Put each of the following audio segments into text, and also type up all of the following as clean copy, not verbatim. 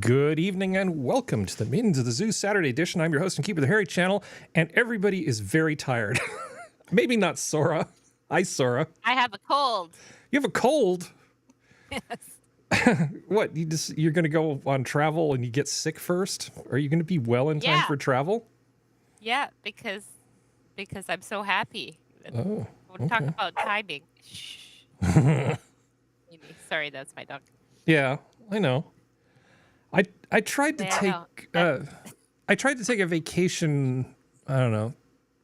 Good evening and welcome to the Minions of the Zoo Saturday edition. I'm your host and keeper of the Hairy channel, and everybody is very tired. Maybe not Sora. Hi, Sora. I have a cold. You have a cold? Yes. What, you're going to go on travel and you get sick first? Are you going to be well in time for travel? Yeah, because I'm so happy. Oh, We'll talk about timing. Sorry, that's my dog. Yeah, I know. I tried to take I tried to take a vacation, I don't know,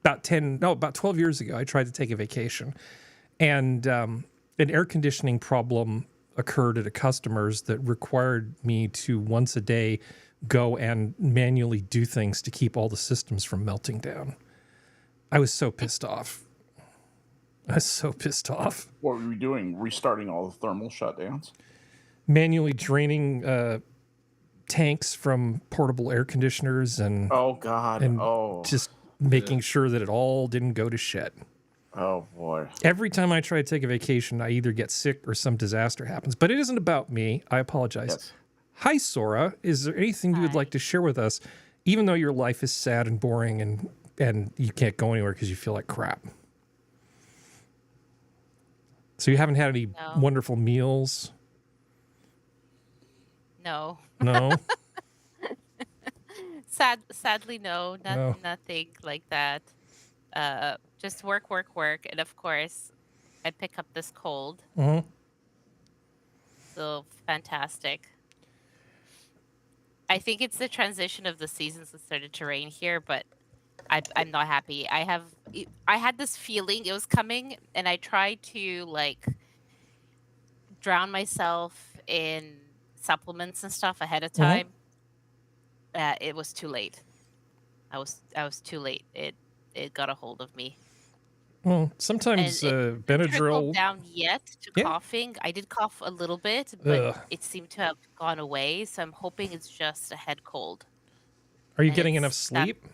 about 12 years ago. I tried to take a vacation, and an air conditioning problem occurred at a customer's that required me to once a day go and manually do things to keep all the systems from melting down. I was so pissed off. What were you doing? Restarting all the thermal shutdowns? Manually draining tanks from portable air conditioners and just making sure that it all didn't go to shit. Oh boy. Every time I try to take a vacation, I either get sick or some disaster happens. But it isn't about me. I apologize. Yes. Hi, Sora. Is there anything you would like to share with us, even though your life is sad and boring and you can't go anywhere because you feel like crap? So you haven't had any wonderful meals? No. No? Sadly, no. Nothing like that. Just work. And of course, I pick up this cold. Mm-hmm. So fantastic. I think it's the transition of the seasons that started to rain here, but I'm not happy. I had this feeling it was coming, and I tried to like drown myself in supplements and stuff ahead of time. It was too late. I was too late. It got a hold of me. Well, sometimes Benadryl trickled down yet to coughing. I did cough a little bit, but it seemed to have gone away. So I'm hoping it's just a head cold. Are you getting enough sleep?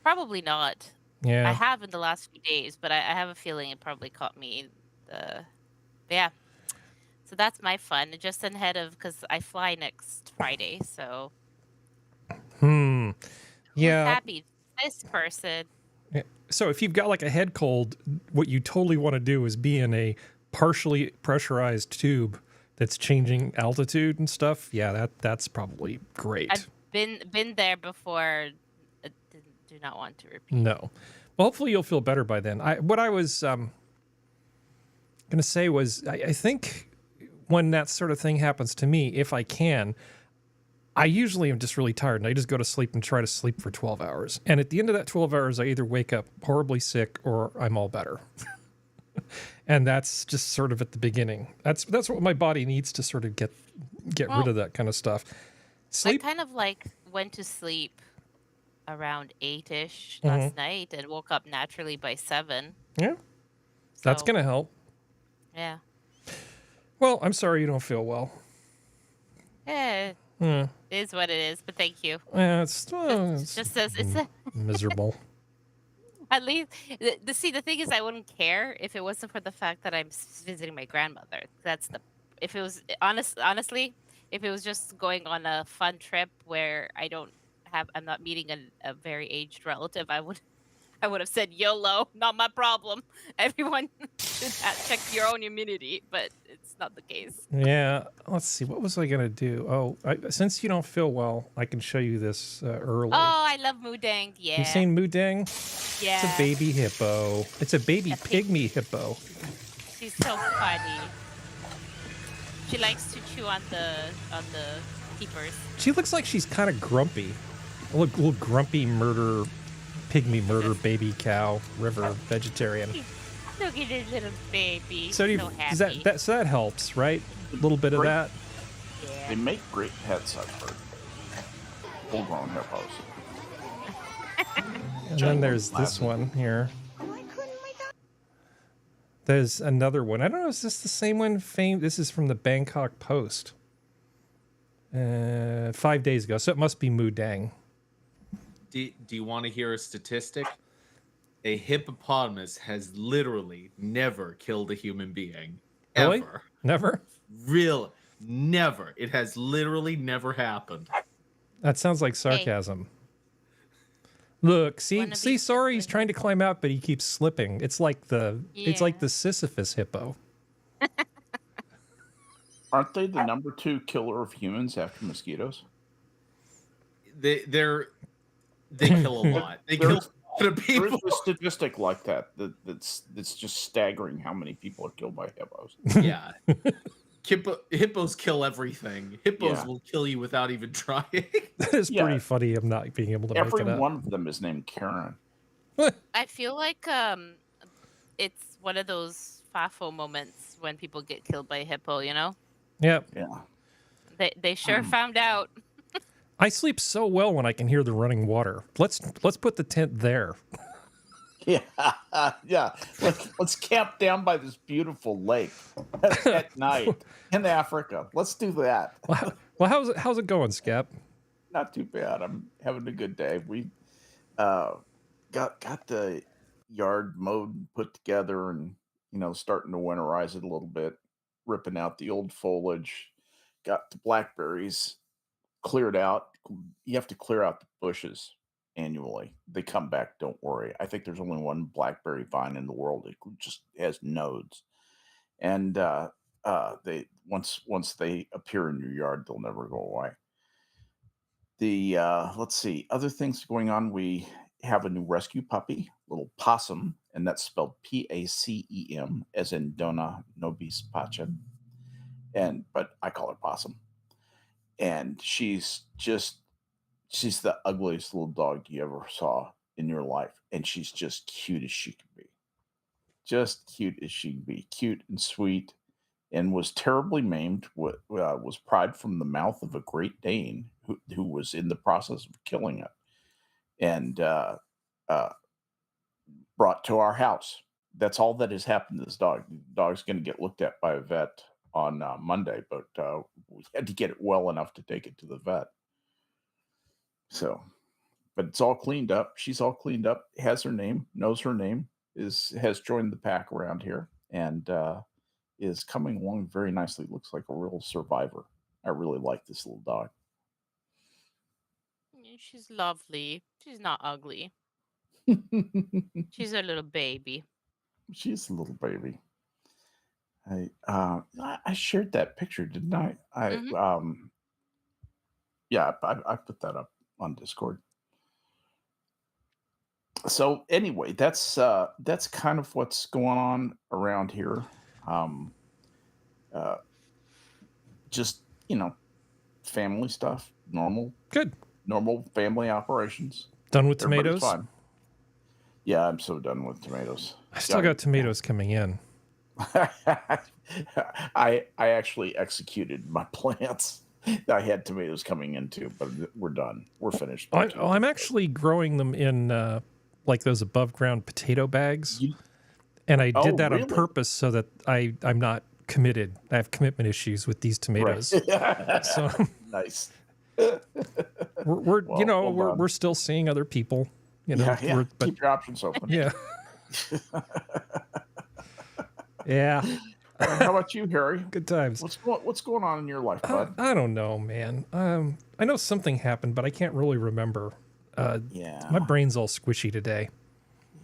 Probably not. Yeah. I have in the last few days, but I have a feeling it probably caught me. Yeah. So that's my fun. Just ahead of, because I fly next Friday, so. Yeah. Who's happy? This person. Yeah. So if you've got like a head cold, what you totally want to do is be in a partially pressurized tube that's changing altitude and stuff. Yeah, that's probably great. I've been there before. Do not want to repeat. No. Well, hopefully you'll feel better by then. What I was going to say was I think when that sort of thing happens to me, if I can, I usually am just really tired and I just go to sleep and try to sleep for 12 hours. And at the end of that 12 hours, I either wake up horribly sick or I'm all better. And that's just sort of at the beginning. That's what my body needs to sort of get rid of that kind of stuff. Sleep. I kind of like went to sleep around 8-ish last night and woke up naturally by 7. Yeah. So, that's going to help. Yeah. Well, I'm sorry you don't feel well. Yeah. It is what it is, but thank you. Yeah, it's miserable. At least, the thing is, I wouldn't care if it wasn't for the fact that I'm visiting my grandmother. If it was honestly, if it was just going on a fun trip where I'm not meeting a very aged relative, I would have said YOLO, not my problem. Everyone should check your own immunity, but it's not the case. Yeah, let's see. What was I going to do? Oh, since you don't feel well, I can show you this early. Oh, I love Moodang. Yeah. You seen Moodang? Yeah. It's a baby hippo. It's a baby pygmy hippo. She's so funny. She likes to chew on the keepers. She looks like she's kind of grumpy. A little grumpy pygmy murder baby cow river vegetarian. Look at this little baby. So happy. So that helps, right? A little bit of that. Yeah. They make great pets, I've heard. Full-grown hippos. And then there's this one here. There's another one. I don't know. Is this the same one? This is from the Bangkok Post. 5 days ago. So it must be Moodang. Do you want to hear a statistic? A hippopotamus has literally never killed a human being. Really? Ever. Never? Really? Never. It has literally never happened. That sounds like sarcasm. Look, Wanna see, be Sora, he's different. trying to climb out, but he keeps slipping. It's like the Yeah. Sisyphus hippo. Aren't they the number 2 killer of humans after mosquitoes? They kill a lot. They kill a lot of There's people. a statistic like that's just staggering how many people are killed by hippos. Yeah. Hippos kill everything. Hippos Yeah. will kill you without even trying. That is Yeah. pretty funny. I'm not being able to Every make it up. one of them is named Karen. I feel like it's one of those FAFO moments when people get killed by a hippo, you know? Yeah. Yeah. They sure found out. I sleep so well when I can hear the running water. Let's put the tent there. Yeah, yeah. Let's camp down by this beautiful lake at night in Africa. Let's do that. Well, how's it going, Skep? Not too bad. I'm having a good day. We got the yard mowed and put together, and starting to winterize it a little bit, ripping out the old foliage. Got the blackberries cleared out. You have to clear out the bushes annually. They come back, don't worry. I think there's only one blackberry vine in the world. It just has nodes. And they once they appear in your yard, they'll never go away. The let's see, other things going on. We have a new rescue puppy, little possum, and that's spelled Pacem, as in Dona Nobis Pacem. But I call her Possum. And she's the ugliest little dog you ever saw in your life. And she's just cute as she can be. Just cute as she can be. Cute and sweet. And was terribly maimed. Was pried from the mouth of a Great Dane who was in the process of killing it. And brought to our house. That's all that has happened to this dog. The dog's going to get looked at by a vet on Monday, but we had to get it well enough to take it to the vet. So, but it's all cleaned up. She's all cleaned up, has her name, knows her name, has joined the pack around here, and is coming along very nicely. Looks like a real survivor. I really like this little dog. She's lovely. She's not ugly. She's a little baby. She's a little baby. I shared that picture, didn't I? Yeah, I put that up on Discord. So anyway, that's kind of what's going on around here. Just family stuff, normal family operations. Done with Everybody's tomatoes? fine. Yeah, I'm so done with tomatoes. I still got tomatoes coming in. I actually executed my plans. I had tomatoes coming in too, but we're done. We're finished. I'm actually growing them in like those above ground potato bags. And I did that on purpose so that I'm not committed. I have commitment issues with these tomatoes. Right. So nice. we're still seeing other people. Yeah. Keep your options open. Yeah. Yeah. How about you, Harry? Good times. What's going on in your life, bud? I don't know, man. I know something happened, but I can't really remember. My brain's all squishy today.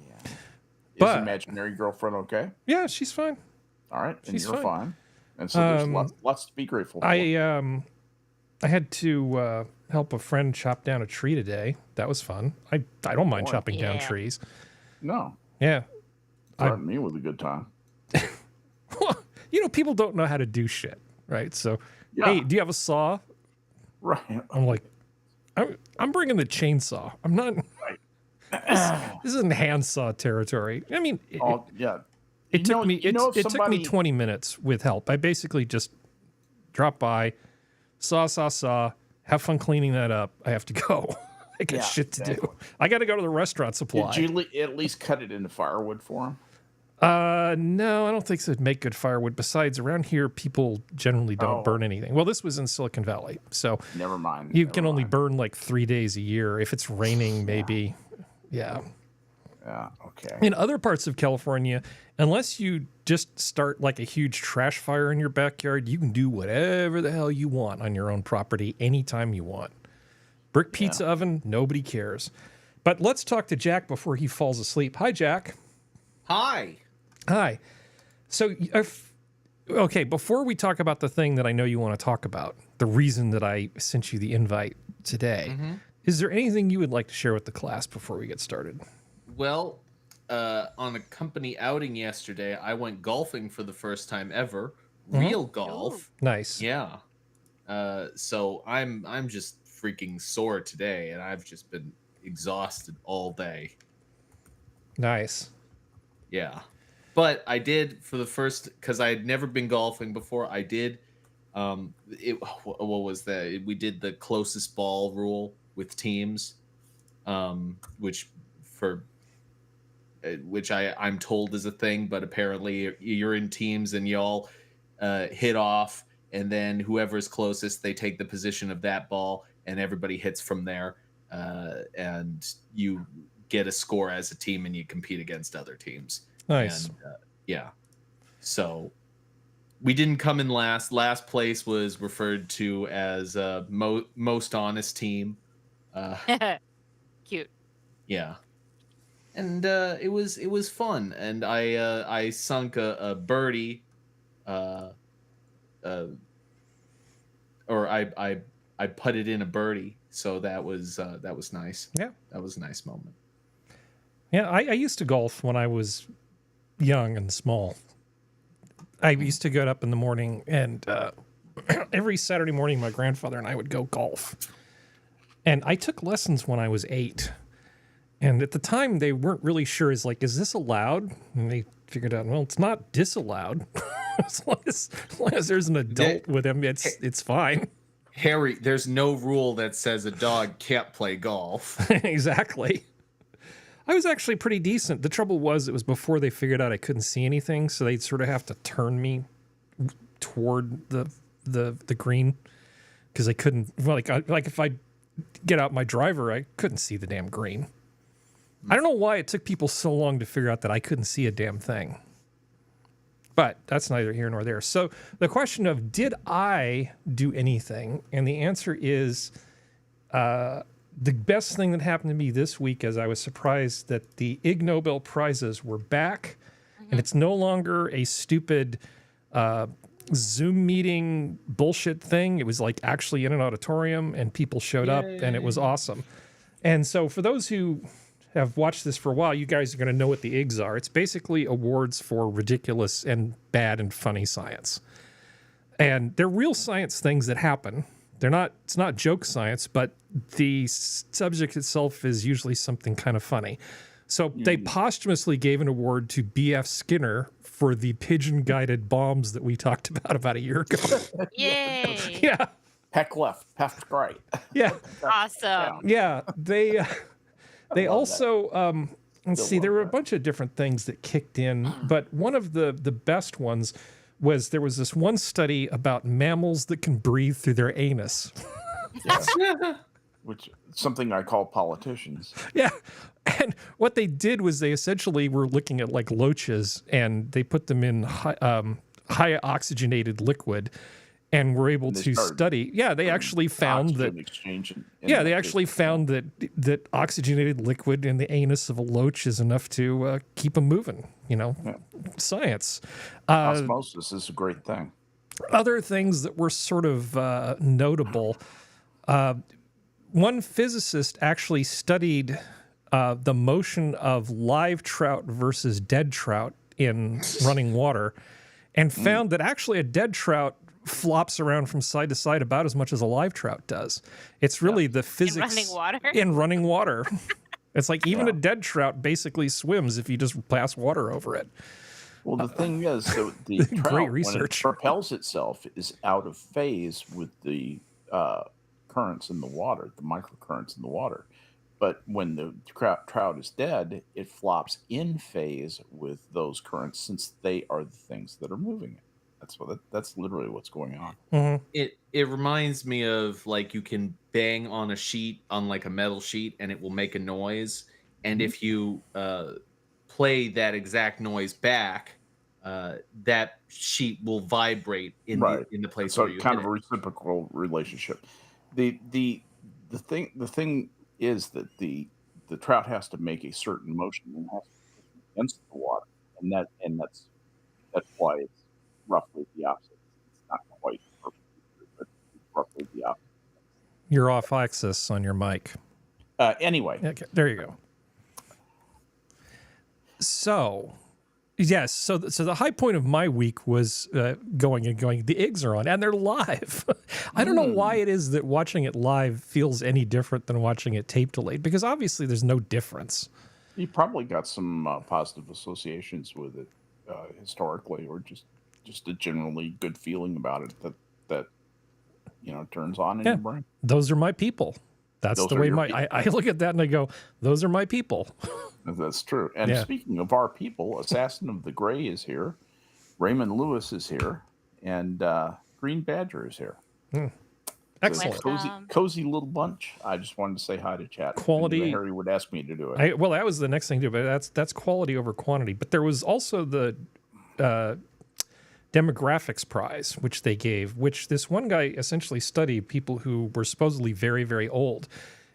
Yeah. But is imaginary girlfriend okay? Yeah, she's fine. All right, and She's you're fine. And so there's lots to be grateful for. I had to help a friend chop down a tree today. That was fun. I don't mind chopping down trees. No. Yeah. Threatened me with a good time. Well, people don't know how to do shit, right? So, hey, do you have a saw? Right. I'm like, I'm bringing the chainsaw. I'm not. Right. This isn't handsaw territory. I mean, it took me 20 minutes with help. I basically just drop by, saw, have fun cleaning that up. I have to go. I got shit to do. I got to go to the restaurant supply. Did you at least cut it into firewood for him? No, I don't think so. It'd make good firewood. Besides, around here, people generally don't burn anything. Well, this was in Silicon Valley, so never mind. You can only burn like 3 days a year. If it's raining, maybe. Yeah. Yeah. Okay. In other parts of California, unless you just start like a huge trash fire in your backyard, you can do whatever the hell you want on your own property anytime you want. Brick pizza oven, nobody cares. But let's talk to Jack before he falls asleep. Hi, Jack. Hi. Hi. So, okay, before we talk about the thing that I know you want to talk about, the reason that I sent you the invite today, is there anything you would like to share with the class before we get started? Well, on a company outing yesterday, I went golfing for the first time ever. Real golf. Nice. Yeah. So I'm just freaking sore today, and I've just been exhausted all day. Nice. Yeah. But I did for the first, because I had never been golfing before. I did. What was that? We did the closest ball rule with teams, which I'm told is a thing, but apparently you're in teams and y'all hit off, and then whoever's closest, they take the position of that ball, and everybody hits from there, and you get a score as a team, and you compete against other teams. Nice. And, yeah. So we didn't come in last. Last place was referred to as most honest team. Cute. Yeah. And it was fun, and I sunk a birdie, or I putted in a birdie, so that was nice. Yeah, that was a nice moment. Yeah, I used to golf when I was young and small. I used to get up in the morning, and every Saturday morning, my grandfather and I would go golf. And I took lessons when I was 8. And at the time, they weren't really sure, is this allowed? And they figured out, well, it's not disallowed. as long as there's an adult with him, it's fine. Harry, there's no rule that says a dog can't play golf. Exactly. I was actually pretty decent. The trouble was, it was before they figured out I couldn't see anything, so they'd sort of have to turn me toward the green, because I couldn't, like if I get out my driver, I couldn't see the damn green. I don't know why it took people so long to figure out that I couldn't see a damn thing. But that's neither here nor there. So the question of, did I do anything? And the answer is, the best thing that happened to me this week is I was surprised that the Ig Nobel Prizes were back, and it's no longer a stupid Zoom meeting bullshit thing. It was like actually in an auditorium, and people showed up, and it was awesome. And so for those who have watched this for a while, you guys are going to know what the Igs are. It's basically awards for ridiculous and bad and funny science. And they're real science things that happen. It's not joke science, but the subject itself is usually something kind of funny. So they posthumously gave an award to B.F. Skinner for the pigeon-guided bombs that we talked about a year ago. Yay! Yeah. Peck left, peck right. Yeah. Awesome. Yeah. They also, let's see, there were a that. bunch of different things that kicked in, but one of the best ones was there was this one study about mammals that can breathe through their anus. Which something I call politicians. Yeah. And what they did was they essentially were looking at like loaches, and they put them in high oxygenated liquid, and were able to study. Yeah, they actually found that. They actually found that oxygenated liquid in the anus of a loach is enough to keep them moving. Science. Osmosis is a great thing. Other things that were sort of notable. One physicist actually studied the motion of live trout versus dead trout in running water, and found that actually a dead trout flops around from side to side about as much as a live trout does. It's really the physics in running water. It's like even a dead trout basically swims if you just pass water over it. Well, the thing is, so the trout, great research, when it propels itself, is out of phase with the currents in the water, the microcurrents in the water. But when the trout is dead, it flops in phase with those currents, since they are the things that are moving it. That's literally what's going on. Mm-hmm. It reminds me of, like, you can bang on a sheet, on like a metal sheet, and it will make a noise, and if you play that exact noise back, that sheet will vibrate in the place so where you kind hit of a it. reciprocal relationship. The thing is that the trout has to make a certain motion and has to push against the water, and that's why it's roughly the opposite. It's not quite perfectly true, but it's roughly the opposite. You're off axis on your mic. Anyway, Okay, there you go. So, yes. So the high point of my week was going. The eggs are on, and they're live. I don't know why it is that watching it live feels any different than watching it tape delayed, because obviously there's no difference. you probably got some positive associations with it historically, or just a generally good feeling about it that turns on in your brain. Those are my people. That's Those the are way your I look at that and I go, those are my people. That's true. And speaking of our people, Assassin of the Gray is here, Raymond Lewis is here, and Green Badger is here. Excellent. Cozy little bunch. I just wanted to say hi to chat. Quality. Harry would ask me to do it. Well, that was the next thing to do, but that's quality over quantity. But there was also the demographics prize, which they gave, which this one guy essentially studied people who were supposedly very, very old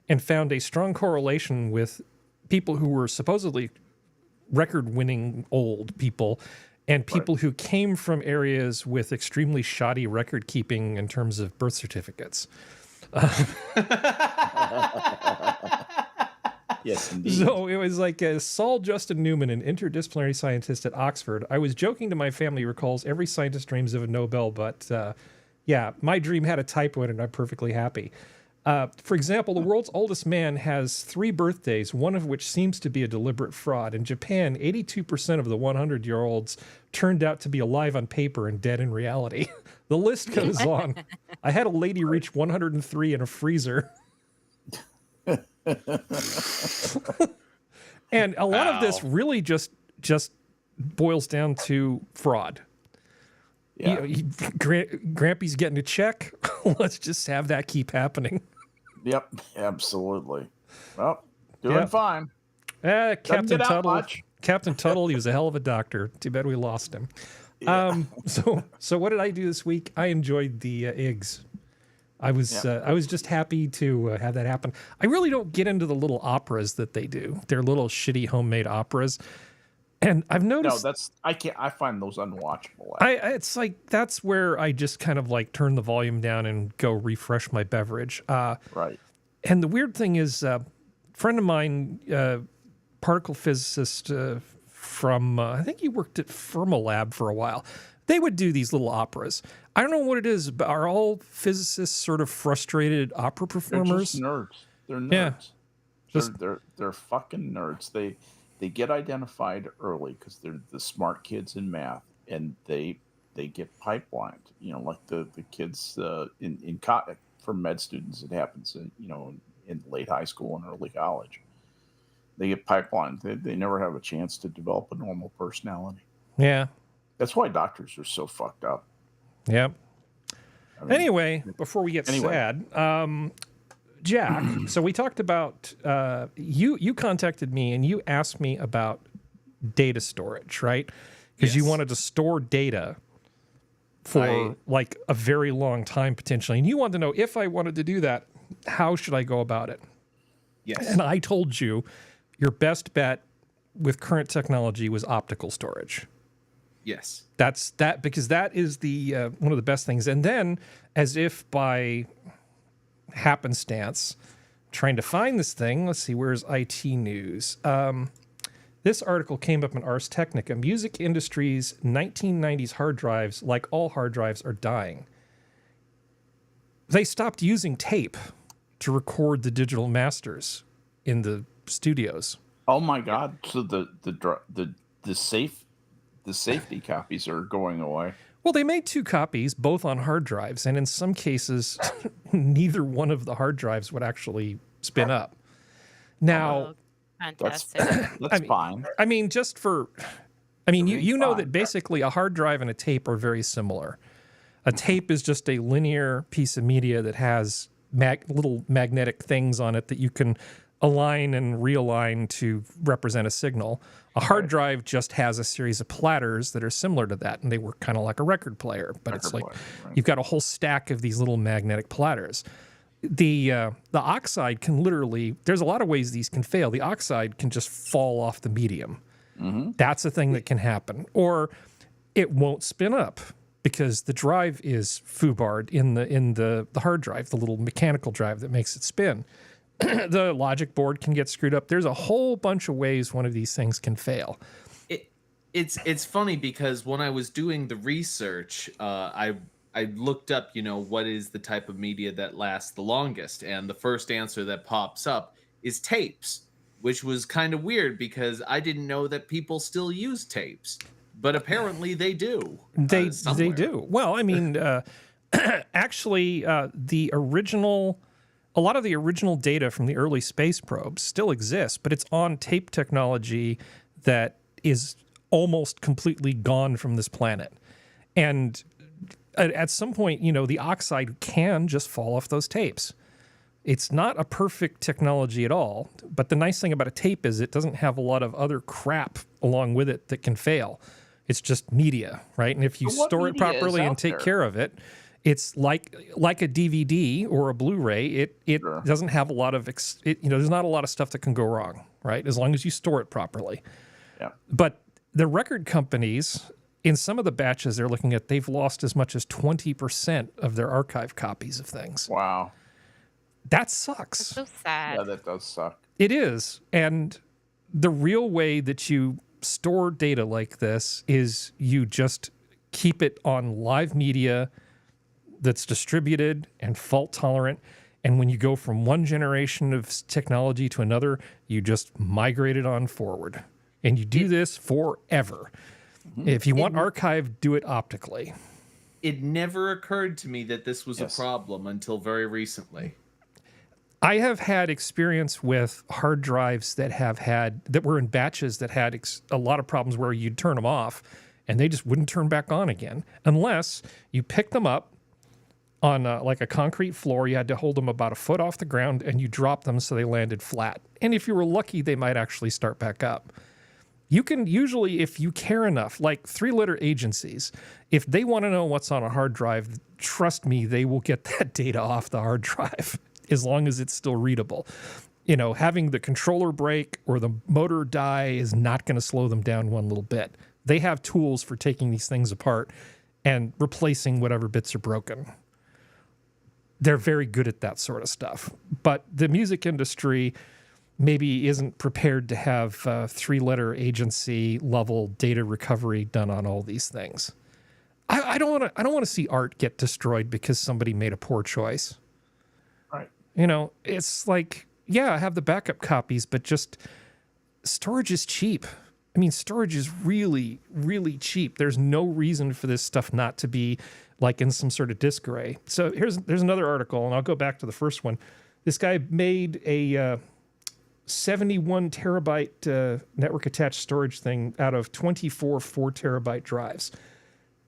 and found a strong correlation with people who were supposedly record-winning old people and people who came from areas with extremely shoddy record keeping in terms of birth certificates. Yes, indeed. So it was like Saul Justin Newman, an interdisciplinary scientist at Oxford. I was joking to my family, recalls every scientist dreams of a Nobel, but yeah, my dream had a typo in it and I'm perfectly happy. For example, the world's oldest man has 3 birthdays, one of which seems to be a deliberate fraud. In Japan, 82% of the 100-year-olds turned out to be alive on paper and dead in reality. The list goes on. I had a lady reach 103 in a freezer. And a lot of this really just boils down to fraud. Yeah. Grampy's getting a check. Let's just have that keep happening. Yep, absolutely. Well, doing fine. Captain Tuttle. Much. Captain Tuttle, he was a hell of a doctor. Too bad we lost him. Yeah. So what did I do this week? I enjoyed the eggs. I was just happy to have that happen. I really don't get into the little operas that they do. They're little shitty homemade operas. And I've noticed I find those unwatchable. It's like that's where I just kind of like turn the volume down and go refresh my beverage. Right. And the weird thing is, a friend of mine, particle physicist from I think he worked at Fermilab for a while. They would do these little operas. I don't know what it is, but are all physicists sort of frustrated opera performers? They're just nerds. They're nerds. Yeah. They're fucking nerds. They get identified early because they're the smart kids in math, and they get pipelined. Like the kids for med students, it happens in late high school and early college. They get pipelined. They never have a chance to develop a normal personality. Yeah. That's why doctors are so fucked up. Yep. Anyway, before we get sad, Jack, so we talked about, you contacted me and you asked me about data storage, right? Because you wanted to store data for like a very long time potentially. And you wanted to know if I wanted to do that, how should I go about it? Yes. And I told you your best bet with current technology was optical storage. Yes. Because that is the one of the best things. And then, as if by happenstance, trying to find this thing, let's see, where's IT news? This article came up in Ars Technica. Music industry's 1990s hard drives, like all hard drives, are dying. They stopped using tape to record the digital masters in the studios. Oh my God! So the safety copies are going away. Well, they made 2 copies, both on hard drives, and in some cases, neither one of the hard drives would actually spin up. Now, fantastic. That's fine. I mean, you know that basically a hard drive and a tape are very similar. A tape is just a linear piece of media that has little magnetic things on it that you can align and realign to represent a signal. A hard drive just has a series of platters that are similar to that, and they work kind of like a record player, but it's like you've got a whole stack of these little magnetic platters. The oxide can literally, there's a lot of ways these can fail. The oxide can just fall off the medium. That's a thing that can happen. Or it won't spin up because the drive is foobarred in the hard drive, the little mechanical drive that makes it spin. The logic board can get screwed up. There's a whole bunch of ways one of these things can fail. It's funny because when I was doing the research, I looked up, what is the type of media that lasts the longest, and the first answer that pops up is tapes, which was kind of weird because I didn't know that people still use tapes, but apparently they do. They do. Well, I mean, actually, a lot of the original data from the early space probes still exists, but it's on tape technology that is almost completely gone from this planet. And at some point, the oxide can just fall off those tapes. It's not a perfect technology at all, but the nice thing about a tape is it doesn't have a lot of other crap along with it that can fail. It's just media, right? And if you store it properly and take care of it, it's like a DVD or a Blu-ray. It doesn't have a lot of there's not a lot of stuff that can go wrong, right? As long as you store it properly. Yeah. But the record companies, in some of the batches they're looking at, they've lost as much as 20% of their archive copies of things. Wow. That sucks. That's so sad. Yeah, that does suck. It is. And the real way that you store data like this is you just keep it on live media that's distributed and fault tolerant. And when you go from one generation of technology to another, you just migrate it on forward. And you do this forever. If you want archive, do it optically. It never occurred to me that this was a problem until very recently. I have had experience with hard drives that were in batches that had a lot of problems where you'd turn them off and they just wouldn't turn back on again unless you pick them up on like a concrete floor. You had to hold them about a foot off the ground and you drop them so they landed flat. And if you were lucky, they might actually start back up. You can usually, if you care enough, like 3-letter agencies, if they want to know what's on a hard drive, trust me, they will get that data off the hard drive as long as it's still readable. Having the controller break or the motor die is not going to slow them down one little bit. They have tools for taking these things apart and replacing whatever bits are broken. They're very good at that sort of stuff. But the music industry maybe isn't prepared to have 3-letter agency level data recovery done on all these things. I don't want to see art get destroyed because somebody made a poor choice. Right. It's like, yeah, I have the backup copies, but just storage is cheap. I mean, storage is really, really cheap. There's no reason for this stuff not to be like in some sort of disk array. So there's another article, and I'll go back to the first one. This guy made a 71 terabyte network attached storage thing out of 24 4 terabyte drives.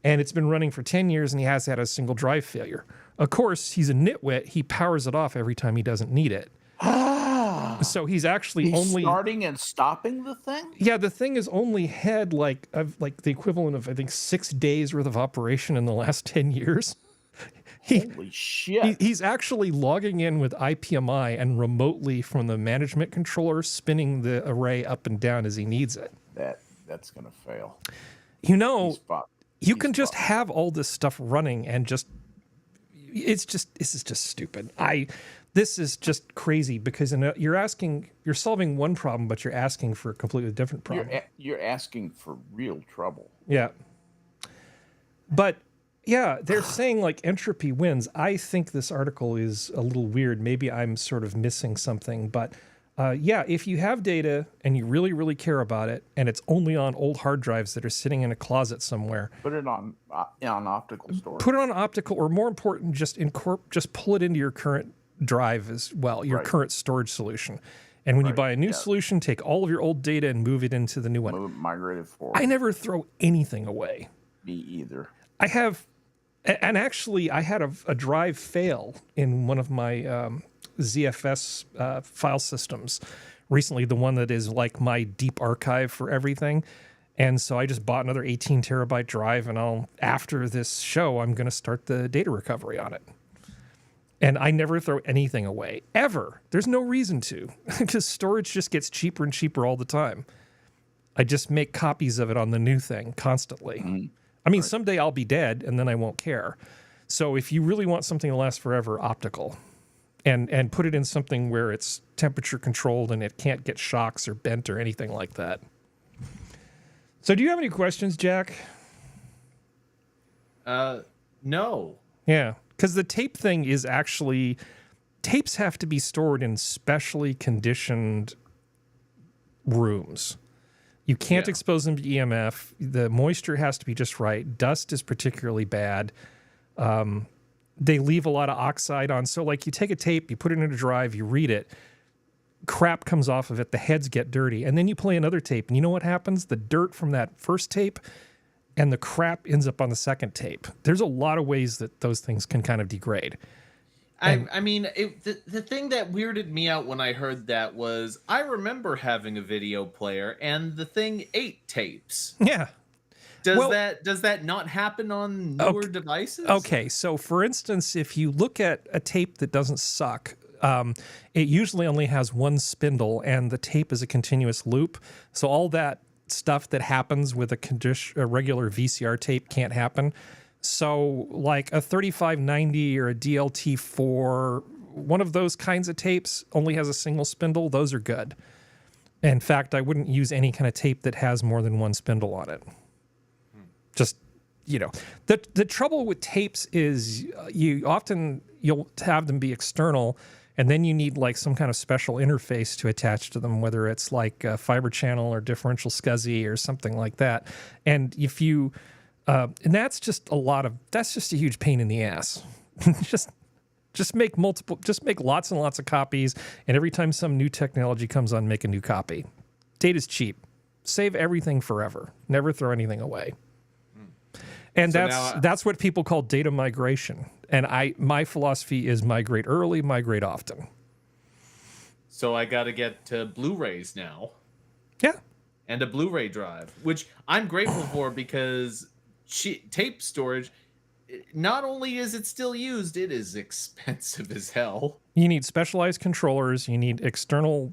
And it's been running for 10 years, and he has had a single drive failure. Of course, he's a nitwit. He powers it off every time he doesn't need it. So he's actually only starting and stopping the thing. Yeah, the thing has only had like the equivalent of, I think, 6 days worth of operation in the last 10 years. Holy shit! He's actually logging in with IPMI and remotely from the management controller, spinning the array up and down as he needs it. That's gonna fail. You can just have all this stuff running and this is just stupid. This is just crazy because you're solving one problem, but you're asking for a completely different problem. You're asking for real trouble. Yeah. But yeah, they're saying like entropy wins. I think this article is a little weird. Maybe I'm sort of missing something, but if you have data and you really, really care about it, and it's only on old hard drives that are sitting in a closet somewhere, put it on optical storage. Put it on optical, or more important, just pull it into your current drive as well, your current storage solution. And when you buy a new solution, take all of your old data and move it into the new one. Migrate it forward. I never throw anything away. Me either. I had a drive fail in one of my ZFS file systems recently, the one that is like my deep archive for everything. And so I just bought another 18 terabyte drive, and after this show, I'm going to start the data recovery on it. And I never throw anything away, ever. There's no reason to, because storage just gets cheaper and cheaper all the time. I just make copies of it on the new thing constantly. Mm-hmm. I mean, someday I'll be dead, and then I won't care. So if you really want something to last forever, optical. And put it in something where it's temperature controlled and it can't get shocks or bent or anything like that. So do you have any questions, Jack? No. Yeah, because the tape thing is actually... Tapes have to be stored in specially conditioned rooms. You can't expose them to EMF. The moisture has to be just right. Dust is particularly bad. They leave a lot of oxide on. So, like, you take a tape, you put it in a drive, you read it, crap comes off of it, the heads get dirty, and then you play another tape, and you know what happens? The dirt from that first tape and the crap ends up on the second tape. There's a lot of ways that those things can kind of degrade. I mean, the thing that weirded me out when I heard that was I remember having a video player and the thing ate tapes. Yeah. Does that not happen on newer devices? Okay, so for instance, if you look at a tape that doesn't suck, it usually only has one spindle, and the tape is a continuous loop. So all that stuff that happens with a regular VCR tape can't happen. So like a 3590 or a DLT4, one of those kinds of tapes only has a single spindle. Those are good. In fact, I wouldn't use any kind of tape that has more than one spindle on it. Just, the trouble with tapes is you'll have them be external, and then you need like some kind of special interface to attach to them, whether it's like a fiber channel or differential SCSI or something like that. And if you, and that's just a huge pain in the ass. just make lots and lots of copies, and every time some new technology comes on, make a new copy. Data's cheap. Save everything forever. Never throw anything away. And So that's what people call data migration. And my philosophy is migrate early, migrate often. So I got to get to Blu-rays now. Yeah. And a Blu-ray drive, which I'm grateful for because tape storage, not only is it still used, it is expensive as hell. You need specialized controllers. You need external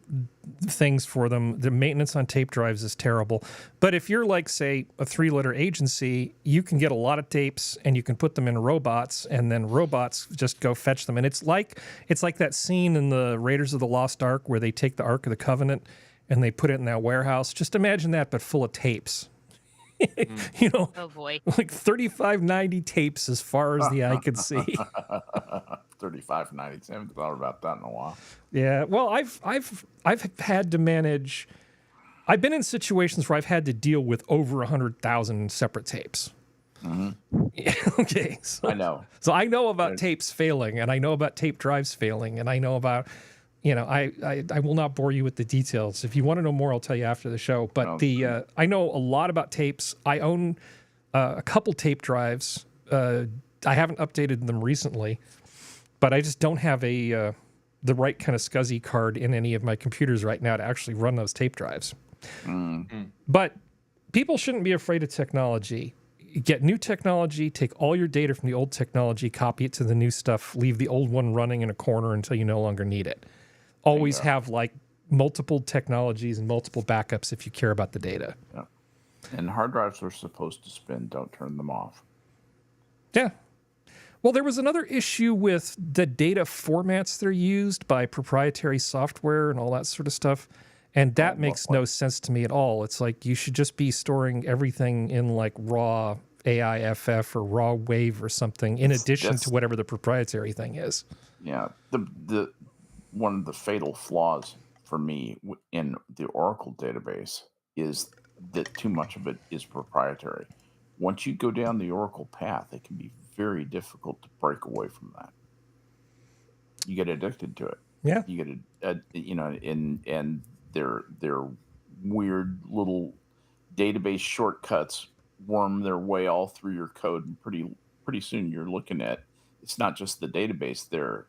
things for them. The maintenance on tape drives is terrible. But if you're like, say, a 3-letter agency, you can get a lot of tapes and you can put them in robots, and then robots just go fetch them. And it's like that scene in the Raiders of the Lost Ark where they take the Ark of the Covenant and they put it in that warehouse. Just imagine that, but full of tapes. Oh boy. Like 3590 tapes as far as the eye could see. 3590. I haven't thought about that in a while. Yeah, well, I've had to manage. I've been in situations where I've had to deal with over 100,000 separate tapes. Mm-hmm. Yeah, okay, so, I know. So I know about tapes failing, and I know about tape drives failing, and I know about. I will not bore you with the details. If you want to know more, I'll tell you after the show. But I know a lot about tapes. I own a couple tape drives. I haven't updated them recently, but I just don't have the right kind of SCSI card in any of my computers right now to actually run those tape drives. But people shouldn't be afraid of technology. Get new technology, take all your data from the old technology, copy it to the new stuff, leave the old one running in a corner until you no longer need it. Always have like multiple technologies and multiple backups if you care about the data. Yeah. And hard drives are supposed to spin. Don't turn them off. Yeah. Well, there was another issue with the data formats that are used by proprietary software and all that sort of stuff. And that makes no sense to me at all. It's like you should just be storing everything in like raw AIFF or raw wave or something in addition to whatever the proprietary thing is. Yeah. The one of the fatal flaws for me in the Oracle database is that too much of it is proprietary. Once you go down the Oracle path, it can be very difficult to break away from that. You get addicted to it. Yeah. You get and their weird little database shortcuts worm their way all through your code, and pretty soon you're looking at it's not just the database. They're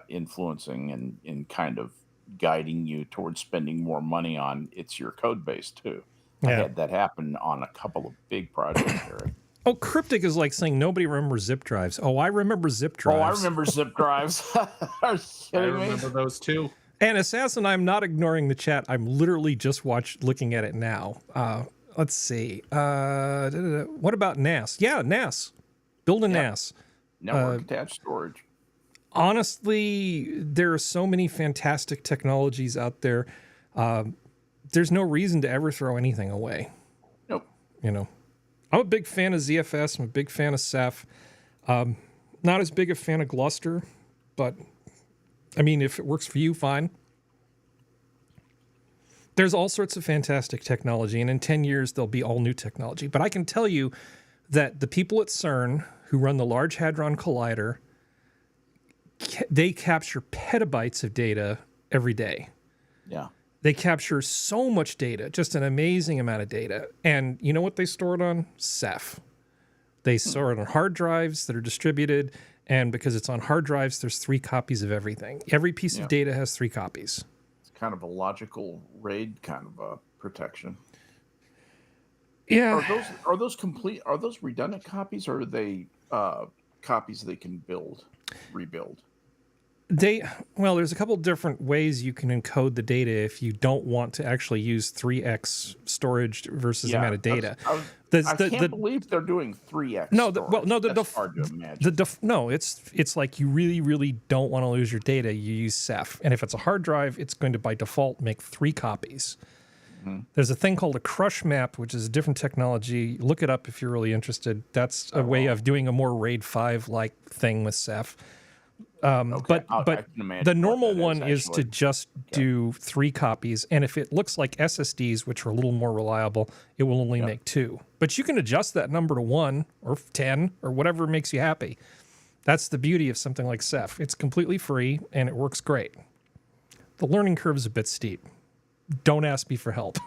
influencing and kind of guiding you towards spending more money on it's your code base too. I Yeah. had that happen on a couple of big projects, Eric. Oh, cryptic is like saying nobody remembers zip drives. Oh, I remember zip drives. Oh, I remember zip drives. Are you I kidding me? remember those too. And Assassin, I'm not ignoring the chat. I'm literally just looking at it now. Let's see. What about NAS? Yeah, NAS. Build a NAS. Network attached storage. Honestly, there are so many fantastic technologies out there. There's no reason to ever throw anything away. Nope. You know, I'm a big fan of ZFS. I'm a big fan of Ceph. Not as big a fan of Gluster, but I mean, if it works for you, fine. There's all sorts of fantastic technology, and in 10 years, there'll be all new technology. But I can tell you that the people at CERN who run the Large Hadron Collider, they capture petabytes of data every day. Yeah. They capture so much data, just an amazing amount of data. And you know what they store it on? Ceph. They store it on hard drives that are distributed. And because it's on hard drives, there's 3 copies of everything. Every piece of data has 3 copies. It's kind of a logical RAID kind of protection. Yeah. Are those complete? Are those redundant copies, or are they copies they can rebuild? Well, there's a couple different ways you can encode the data if you don't want to actually use 3x storage versus the amount of data. I can't believe they're doing 3x. That's hard to imagine. No, it's like you really, really don't want to lose your data. You use Ceph, and if it's a hard drive, it's going to by default make 3 copies. Mm-hmm. There's a thing called a crush map, which is a different technology. Look it up if you're really interested. That's a way of doing a more RAID 5 like thing with Ceph. But the normal one is to just do 3 copies, and if it looks like SSDs, which are a little more reliable, it will only make 2. But you can adjust that number to 1 or 10 or whatever makes you happy. That's the beauty of something like Ceph. It's completely free and it works great. The learning curve is a bit steep. Don't ask me for help.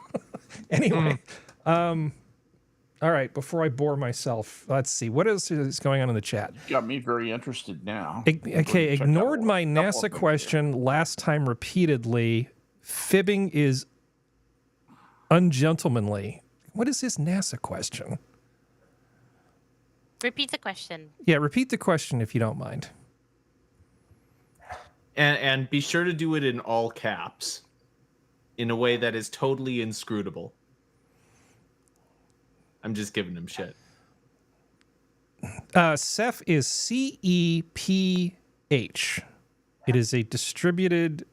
Anyway, all right, before I bore myself, let's see. What else is going on in the chat? Got me very interested now. Okay, ignored my NASA question last time repeatedly. Fibbing is ungentlemanly. What is this NASA question? Repeat the question. Yeah, repeat the question if you don't mind. And be sure to do it in all caps in a way that is totally inscrutable. I'm just giving him shit. Ceph is CEPH. It is a distributed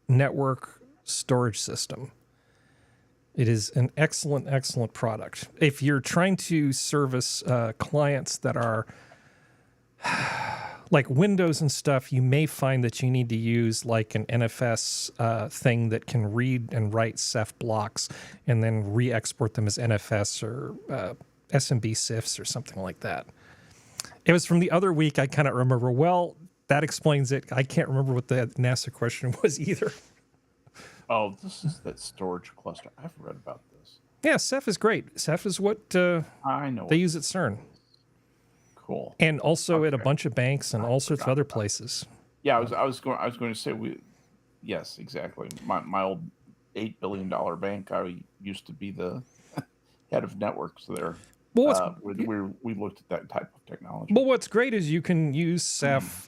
network storage system. It is an excellent, excellent product. If you're trying to service clients that are like Windows and stuff, you may find that you need to use like an NFS thing that can read and write Ceph blocks and then re-export them as NFS or SMB CIFs or something like that. It was from the other week. I cannot remember. Well, that explains it. I can't remember what the NASA question was either. Oh, this is that storage cluster. I've read about this. Yeah, Ceph is great. Ceph is what I know they use at CERN. Cool. And also at a bunch of banks and all sorts of other places. Yeah, I was going to say yes, exactly. My old $8 billion bank, I used to be the head of networks there. Well, we looked at that type of technology. Well, what's great is you can use Ceph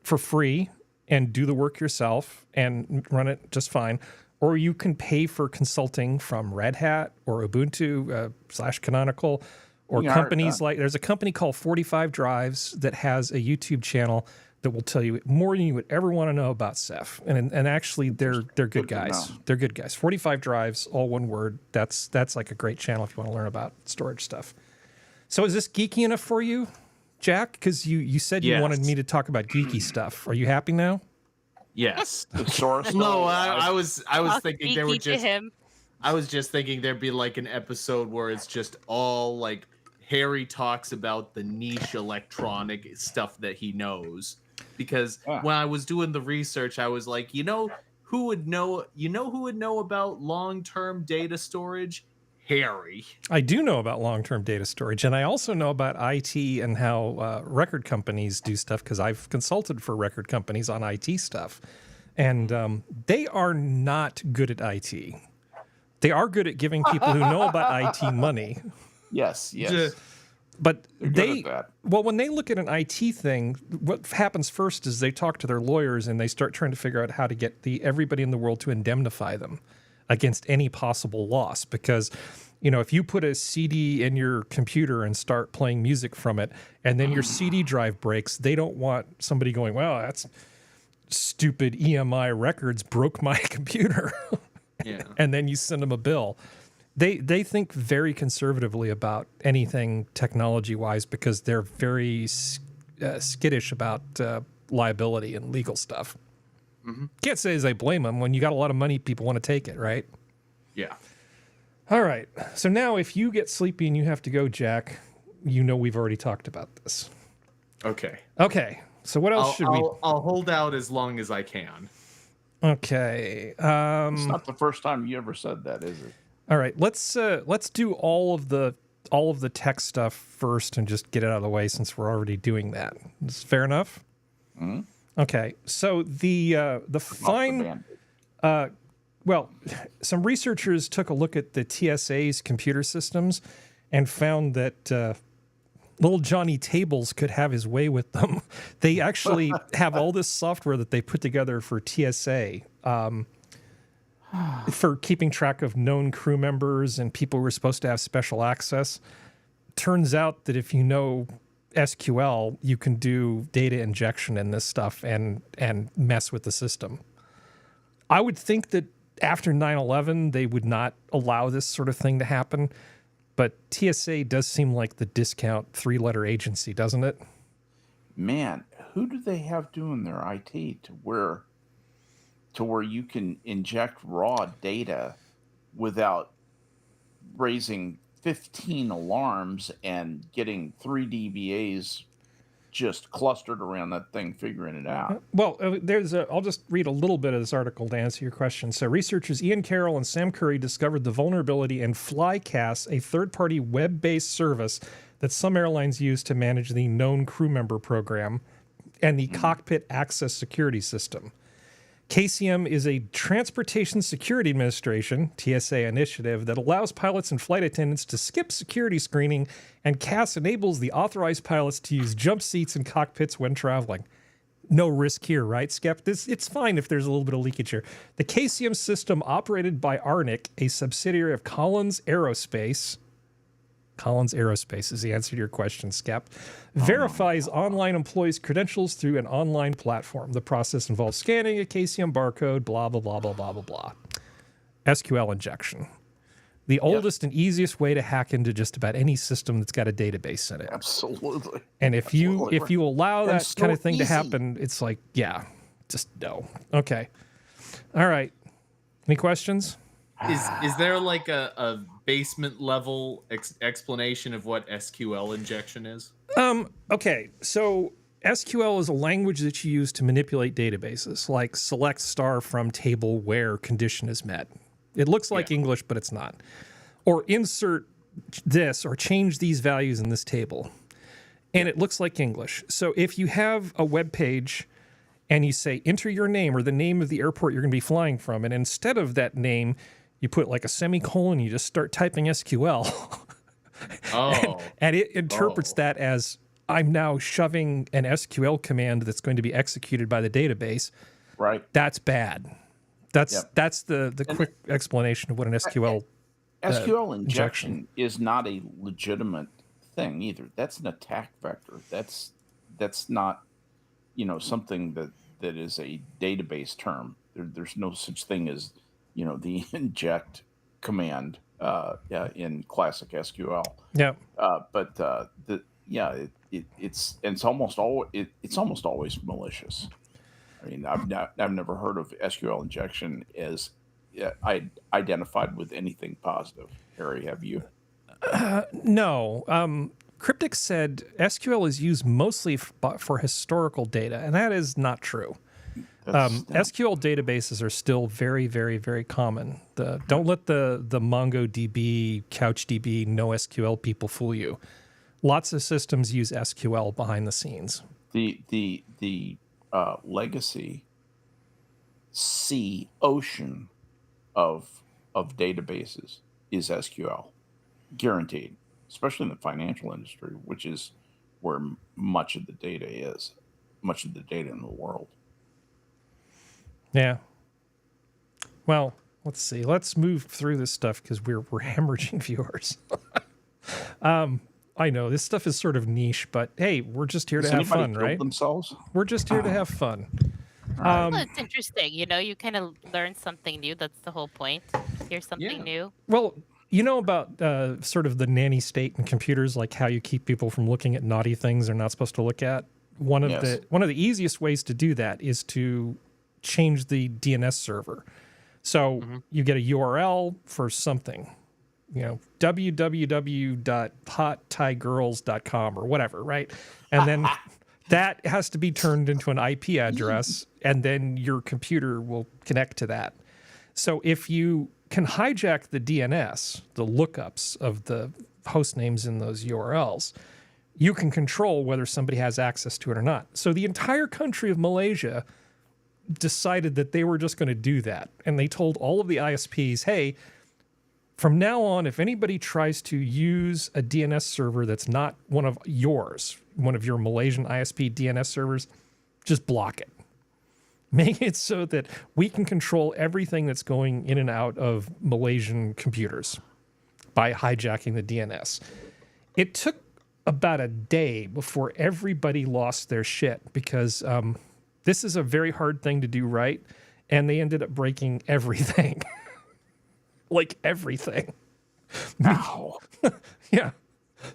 for free and do the work yourself and run it just fine. Or you can pay for consulting from Red Hat or Ubuntu / Canonical. Or companies like, there's a company called 45 Drives that has a YouTube channel that will tell you more than you would ever want to know about Ceph. And actually, they're good guys. They're good guys. 45 Drives, all one word. That's like a great channel if you want to learn about storage stuff. So is this geeky enough for you, Jack? Because you said you wanted me to talk about geeky stuff. Are you happy now? Yes. No, I was thinking there would just. Him. I was just thinking there'd be like an episode where it's just all like Harry talks about the niche electronic stuff that he knows. Because when I was doing the research, I was like, who would know about long-term data storage? Harry. I do know about long-term data storage, and I also know about IT and how record companies do stuff, because I've consulted for record companies on IT stuff, and they are not good at IT. They are good at giving people who know about IT money. Yes. But They're good at that. well, when they look at an IT thing, what happens first is they talk to their lawyers and they start trying to figure out how to get everybody in the world to indemnify them against any possible loss. Because, if you put a CD in your computer and start playing music from it, and then your CD drive breaks, they don't want somebody going, well, that's stupid EMI Records broke my computer. Yeah. And then you send them a bill. They think very conservatively about anything technology-wise, because they're very skittish about liability and legal stuff. Mm-hmm. Can't say as I blame them. When you got a lot of money, people want to take it, right? Yeah. All right. So now if you get sleepy and you have to go, Jack, we've already talked about this. Okay. Okay. So what else should we... I'll hold out as long as I can. Okay. It's not the first time you ever said that, is it? All right, let's do all of the tech stuff first and just get it out of the way, since we're already doing that. Is fair enough? Mm-hmm. Okay, so the fine. Well, some researchers took a look at the TSA's computer systems and found that little Johnny Tables could have his way with them. They actually have all this software that they put together for TSA. For keeping track of known crew members and people who are supposed to have special access. Turns out that if you know SQL, you can do data injection in this stuff and mess with the system. I would think that after 9/11, they would not allow this sort of thing to happen, but TSA does seem like the discount 3-letter agency, doesn't it? Man, who do they have doing their IT to where you can inject raw data without raising 15 alarms and getting 3 DBAs just clustered around that thing figuring it out? Well, I'll just read a little bit of this article to answer your question. So researchers Ian Carroll and Sam Curry discovered the vulnerability in FlyCast, a third-party web-based service that some airlines use to manage the known crew member program and the cockpit access security system. KCM is a Transportation Security Administration, TSA initiative that allows pilots and flight attendants to skip security screening, and CAS enables the authorized pilots to use jump seats in cockpits when traveling. No risk here, right, Skep? It's fine if there's a little bit of leakage here. The KCM system, operated by Arnic, a subsidiary of Collins Aerospace. Collins Aerospace is the answer to your question, Skep. Verifies online employees' credentials through an online platform. The process involves scanning a KCM barcode, blah, blah, blah, blah, blah, blah, blah. SQL injection. The oldest and easiest way to hack into just about any system that's got a database in it. Absolutely. And if you allow that so kind of thing to easy. happen, it's like, yeah, just no. Okay. All right. Any questions? Is there like a basement level explanation of what SQL injection is? Okay, so SQL is a language that you use to manipulate databases, like select star from table where condition is met. It looks like English, but it's not. Or insert this or change these values in this table. And it looks like English. So if you have a web page and you say, enter your name or the name of the airport you're going to be flying from, and instead of that name, you put like a semicolon, you just start typing SQL. and it interprets that as, I'm now shoving an SQL command that's going to be executed by the database. Right. That's bad. That's the quick explanation of what an SQL SQL injection is not a legitimate thing either. That's an attack vector. That's not, something that is a database term. There's no such thing as, the inject command in classic SQL. Yeah. It's almost always malicious. I mean, I've never heard of SQL injection as identified with anything positive. Harry, have you? No. Cryptic said SQL is used mostly for historical data, and that is not true. SQL databases are still very, very, very common. Don't let the MongoDB, CouchDB, NoSQL people fool you. Lots of systems use SQL behind the scenes. The legacy ocean of databases is SQL, guaranteed. Especially in the financial industry, which is where much of the data is, much of the data in the world. Yeah. Well, let's see. Let's move through this stuff because we're hemorrhaging viewers. I know this stuff is sort of niche, but hey, we're just here to have fun, right? Themselves? We're just here to have fun. Well, it's interesting. You kind of learn something new. That's the whole point. Hear something new. Well, you know about sort of the nanny state in computers, like how you keep people from looking at naughty things they're not supposed to look at. One of the easiest ways to do that is to change the DNS server. So you get a URL for something, www.hottygirls.com or whatever, right? And then that has to be turned into an IP address, and then your computer will connect to that. So if you can hijack the DNS, the lookups of the host names in those URLs, you can control whether somebody has access to it or not. So the entire country of Malaysia decided that they were just going to do that. And they told all of the ISPs, hey, from now on, if anybody tries to use a DNS server that's not one of yours, one of your Malaysian ISP DNS servers, just block it. Make it so that we can control everything that's going in and out of Malaysian computers by hijacking the DNS. It took about a day before everybody lost their shit because this is a very hard thing to do right, and they ended up breaking everything. Like everything. Ow. Yeah.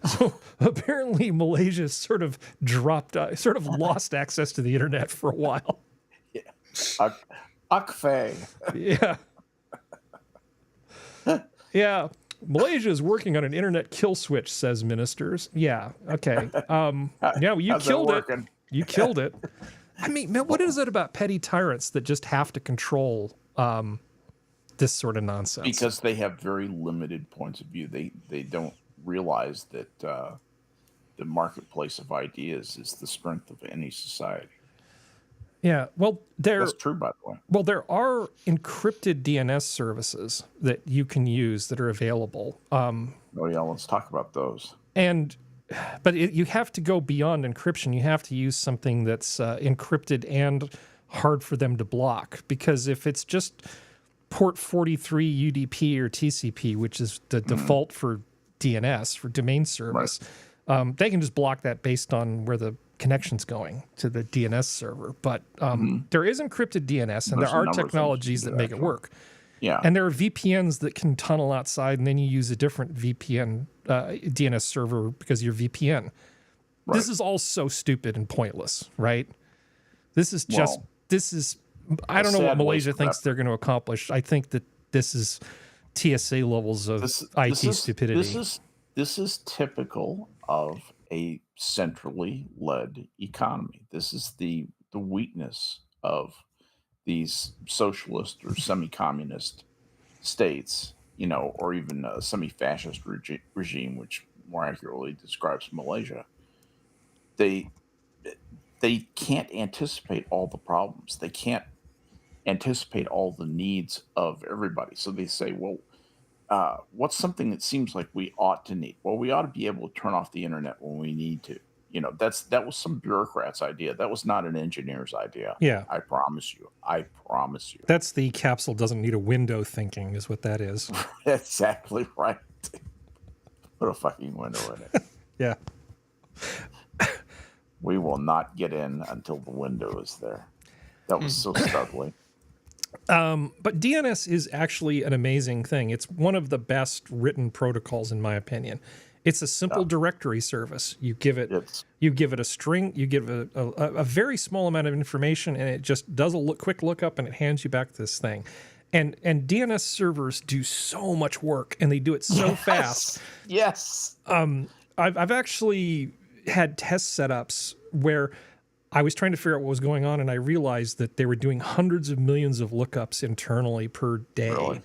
So apparently Malaysia sort of lost access to the internet for a while. Akfe. Yeah. Yeah. Malaysia is working on an internet kill switch, says ministers. Yeah. Okay. Yeah, you killed it. You killed it. I mean, man, what is it about petty tyrants that just have to control this sort of nonsense? Because they have very limited points of view. They don't realize that the marketplace of ideas is the strength of any society. Yeah, well, that's true, by the way. Well, there are encrypted DNS services that you can use that are available. Oh yeah, let's talk about those. But you have to go beyond encryption. You have to use something that's encrypted and hard for them to block. Because if it's just port 43 UDP or TCP, which is the default for DNS, for domain service, they can just block that based on where the connection's going to the DNS server. But there is encrypted DNS, and there are technologies that make it work. Yeah. And there are VPNs that can tunnel outside, and then you use a different VPN DNS server because you're VPN. Right. This is all so stupid and pointless, right? This is just, I don't know what Malaysia thinks they're going to accomplish. I think that this is TSA levels of IT stupidity. This is typical of a centrally led economy. This is the weakness of these socialist or semi-communist states, or even a semi-fascist regime, which more accurately describes Malaysia. They can't anticipate all the problems. They can't anticipate all the needs of everybody. So they say, well, what's something that seems like we ought to need? Well, we ought to be able to turn off the internet when we need to. That was some bureaucrat's idea. That was not an engineer's idea. Yeah. I promise you. That's the capsule doesn't need a window thinking is what that is. Exactly right. Put a fucking window in it. Yeah. We will not get in until the window is there. That was so studly. But DNS is actually an amazing thing. It's one of the best written protocols, in my opinion. It's a simple directory service. You give it a string, you give it a very small amount of information, and it just does a quick lookup, and it hands you back this thing. And DNS servers do so much work, and they do it so fast. Yes. I've actually had test setups where I was trying to figure out what was going on, and I realized that they were doing hundreds of millions of lookups internally per day Really?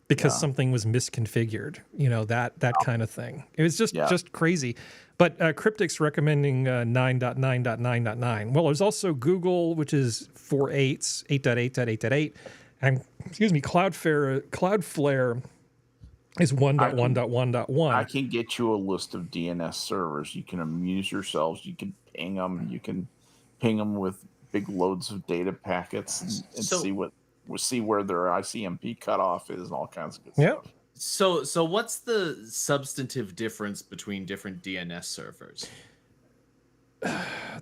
because Yeah. something was misconfigured. You know, that kind of thing. It was just crazy. But Cryptic's recommending 9.9.9.9. Well, there's also Google, which is 4.8, 8.8.8.8, and Cloudflare is 1.1.1.1. I can get you a list of DNS servers. You can amuse yourselves. You can ping them. You can ping them with big loads of data packets and see where their ICMP cutoff is and all kinds of good stuff. So what's the substantive difference between different DNS servers?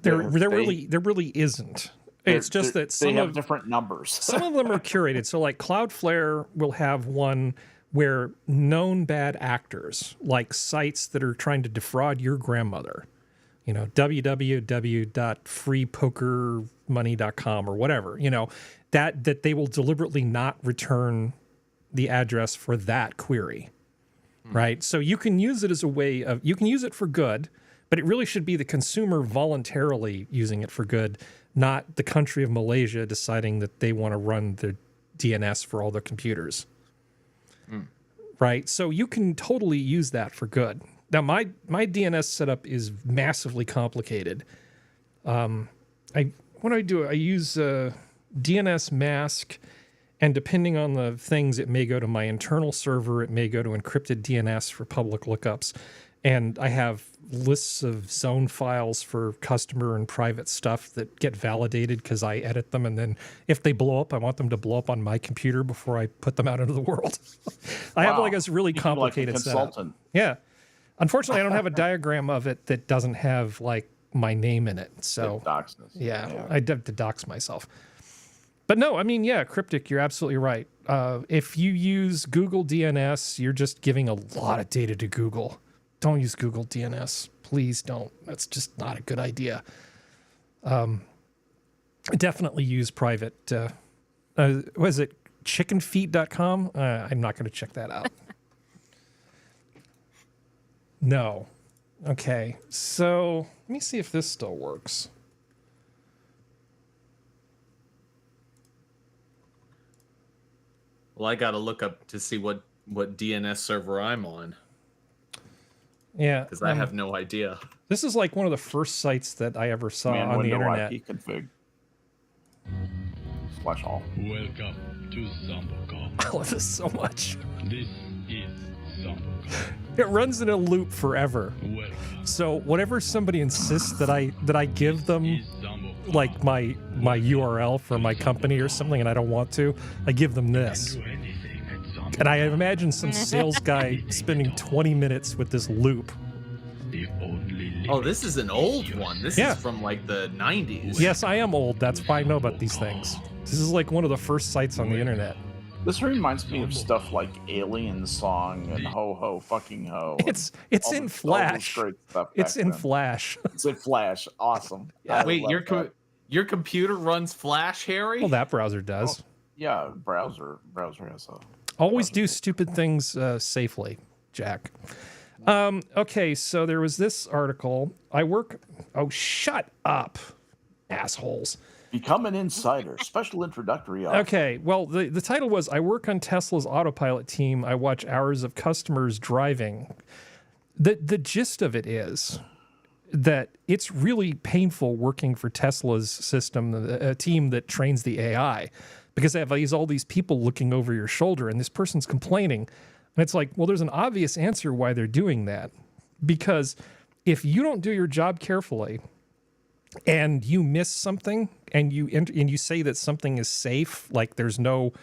There really isn't. It's just that they have different numbers. Some of them are curated. So like Cloudflare will have one where known bad actors, like sites that are trying to defraud your grandmother, you know, www.freepokermoney.com or whatever, you know, that they will deliberately not return the address for that query, right? So you can use it as a way of, you can use it for good, but it really should be the consumer voluntarily using it for good, not the country of Malaysia deciding that they want to run their DNS for all their computers. Right? So you can totally use that for good. Now, my DNS setup is massively complicated. What do I do? I use DNS mask, and depending on the things, it may go to my internal server. It may go to encrypted DNS for public lookups. And I have lists of zone files for customer and private stuff that get validated because I edit them. And then if they blow up, I want them to blow up on my computer before I put them out into the world. I have like a really complicated setup. Yeah. Unfortunately, I don't have a diagram of it that doesn't have like my name in it. So yeah, I have to dox myself. But no, I mean, yeah, Cryptic, you're absolutely right. If you use Google DNS, you're just giving a lot of data to Google. Don't use Google DNS. Please don't. That's just not a good idea. Definitely use private. Was it chickenfeet.com? I'm not going to check that out. No. Okay. So let me see if this still works. Well, I got to look up to see what DNS server I'm on. Yeah, because I have no idea. This is like one of the first sites that I ever saw on the internet. IP config. /all. Welcome to ZomboCom. I love this so much. This is ZomboCom. It runs in a loop forever. Welcome. So whenever somebody insists that I give them like my URL for my company or something, and I don't want to, I give them this. And I imagine some sales guy spending 20 minutes with this loop. Oh, this is an old one. This is from like the 90s. Yes, I am old. That's why I know about these things. This is like one of the first sites on the internet. This reminds me of stuff like Alien Song and Ho Ho Fucking Ho. It's in Flash. It's in Flash. It's in Flash. Awesome. Yeah. Wait, your computer runs Flash, Harry? Well, that browser does. Oh, yeah, browser has a. Always do stupid things safely, Jack. Okay, so there was this article. Oh, shut up, assholes. Become an insider. Special introductory offer. Okay, well, the title was, I work on Tesla's autopilot team. I watch hours of customers driving. The gist of it is that it's really painful working for Tesla's system, a team that trains the AI, because they have all these people looking over your shoulder, and this person's complaining. And it's like, well, there's an obvious answer why they're doing that. Because if you don't do your job carefully and you miss something and you say that something is safe, like there's no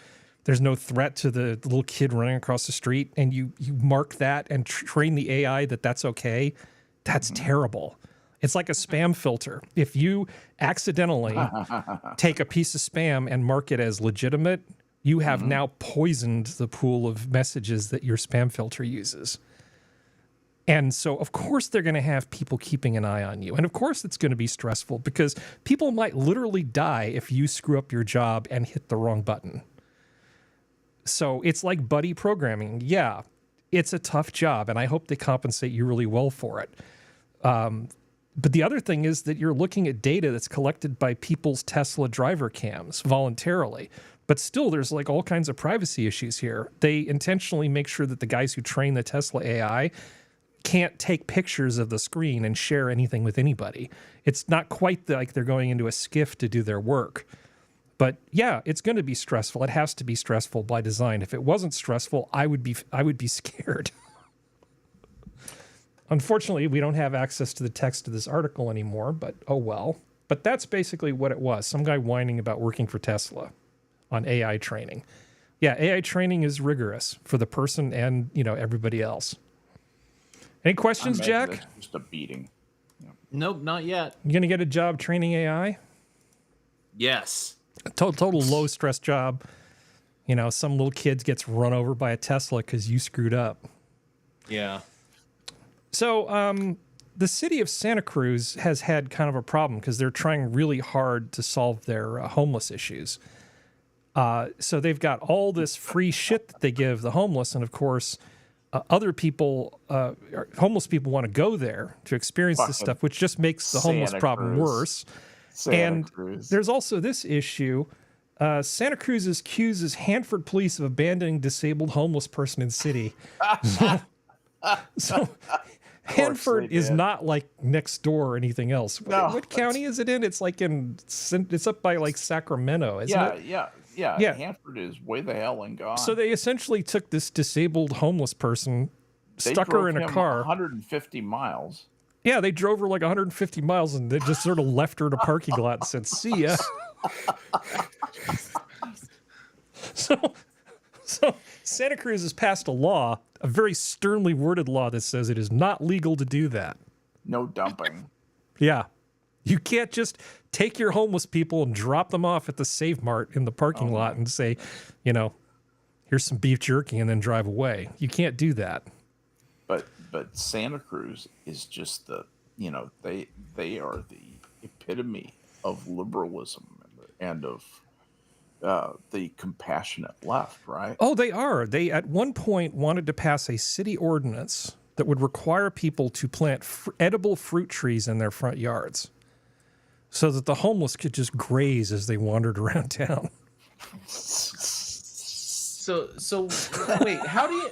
threat to the little kid running across the street, and you mark that and train the AI that that's okay, that's terrible. It's like a spam filter. If you accidentally take a piece of spam and mark it as legitimate, you have now poisoned the pool of messages that your spam filter uses. And so, of course, they're going to have people keeping an eye on you. And of course, it's going to be stressful because people might literally die if you screw up your job and hit the wrong button. So it's like buddy programming. Yeah, it's a tough job, and I hope they compensate you really well for it. But the other thing is that you're looking at data that's collected by people's Tesla driver cams voluntarily. But still, there's like all kinds of privacy issues here. They intentionally make sure that the guys who train the Tesla AI can't take pictures of the screen and share anything with anybody. It's not quite like they're going into a skiff to do their work. But yeah, it's going to be stressful. It has to be stressful by design. If it wasn't stressful, I would be scared. Unfortunately, we don't have access to the text of this article anymore, but oh well. But that's basically what it was. Some guy whining about working for Tesla on AI training. Yeah, AI training is rigorous for the person and, everybody else. Any questions, Jack? It's just a beating. Nope, not yet. You going to get a job training AI? Yes. A total low stress job. Some little kid gets run over by a Tesla because you screwed up. Yeah. So the city of Santa Cruz has had kind of a problem because they're trying really hard to solve their homeless issues. So they've got all this free shit that they give the homeless. And of course, other people, homeless people want to go there to experience this stuff, which just makes the homeless problem worse. There's also this issue. Santa Cruz accuses Hanford police of abandoning disabled homeless person in city. So Hanford is not like next door or anything else. No, what county is it in? It's like it's up by like Sacramento, isn't it? Yeah. Hanford is way the hell and gone. So they essentially took this disabled homeless person, stuck her in a car. 150 miles. Yeah, they drove her like 150 miles and they just sort of left her in a parking lot and said, "See ya." So Santa Cruz has passed a law, a very sternly worded law that says it is not legal to do that. No dumping. Yeah. You can't just take your homeless people and drop them off at the Save Mart in the parking lot and say, here's some beef jerky and then drive away. You can't do that. But Santa Cruz is just they are the epitome of liberalism and of the compassionate left, right? Oh, they are. They at one point wanted to pass a city ordinance that would require people to plant edible fruit trees in their front yards so that the homeless could just graze as they wandered around town. So wait, how do you...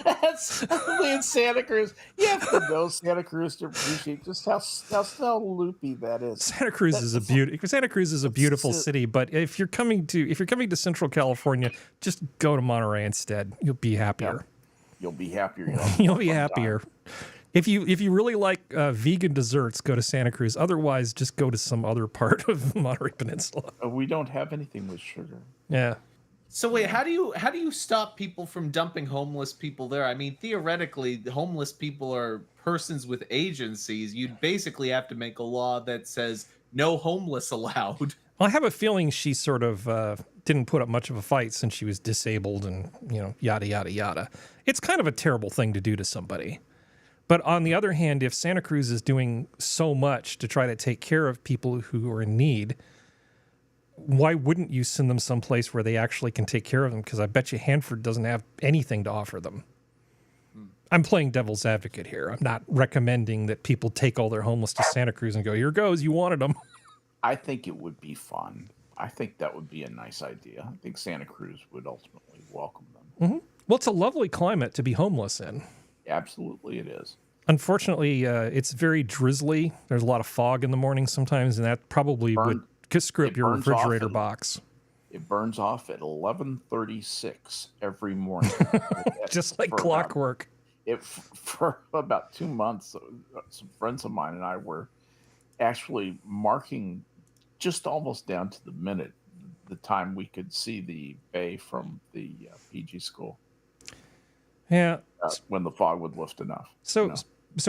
That's only in Santa Cruz. You have to know Santa Cruz to appreciate just how loopy that is. Santa Cruz is a beautiful city, but if you're coming to Central California, just go to Monterey instead. You'll be happier. Yeah. You'll be happier. You'll be happier. Time. If you really like vegan desserts, go to Santa Cruz. Otherwise, just go to some other part of the Monterey Peninsula. We don't have anything with sugar. Yeah. So wait, how do you stop people from dumping homeless people there? I mean, theoretically, the homeless people are persons with agencies. You'd basically have to make a law that says no homeless allowed. Well, I have a feeling she sort of didn't put up much of a fight since she was disabled and, yada, yada, yada. It's kind of a terrible thing to do to somebody. But on the other hand, if Santa Cruz is doing so much to try to take care of people who are in need, why wouldn't you send them someplace where they actually can take care of them? Because I bet you Hanford doesn't have anything to offer them. I'm playing devil's advocate here. I'm not recommending that people take all their homeless to Santa Cruz and go, here goes, you wanted them. I think it would be fun. I think that would be a nice idea. I think Santa Cruz would ultimately welcome them. Mm-hmm. Well, it's a lovely climate to be homeless in. Absolutely it is. Unfortunately, it's very drizzly. There's a lot of fog in the morning sometimes, and that probably would screw up your refrigerator box. It burns off at 11:36 every morning. Just like clockwork. For about 2 months, some friends of mine and I were actually marking just almost down to the minute the time we could see the bay from the PG school. Yeah. When the fog would lift enough. So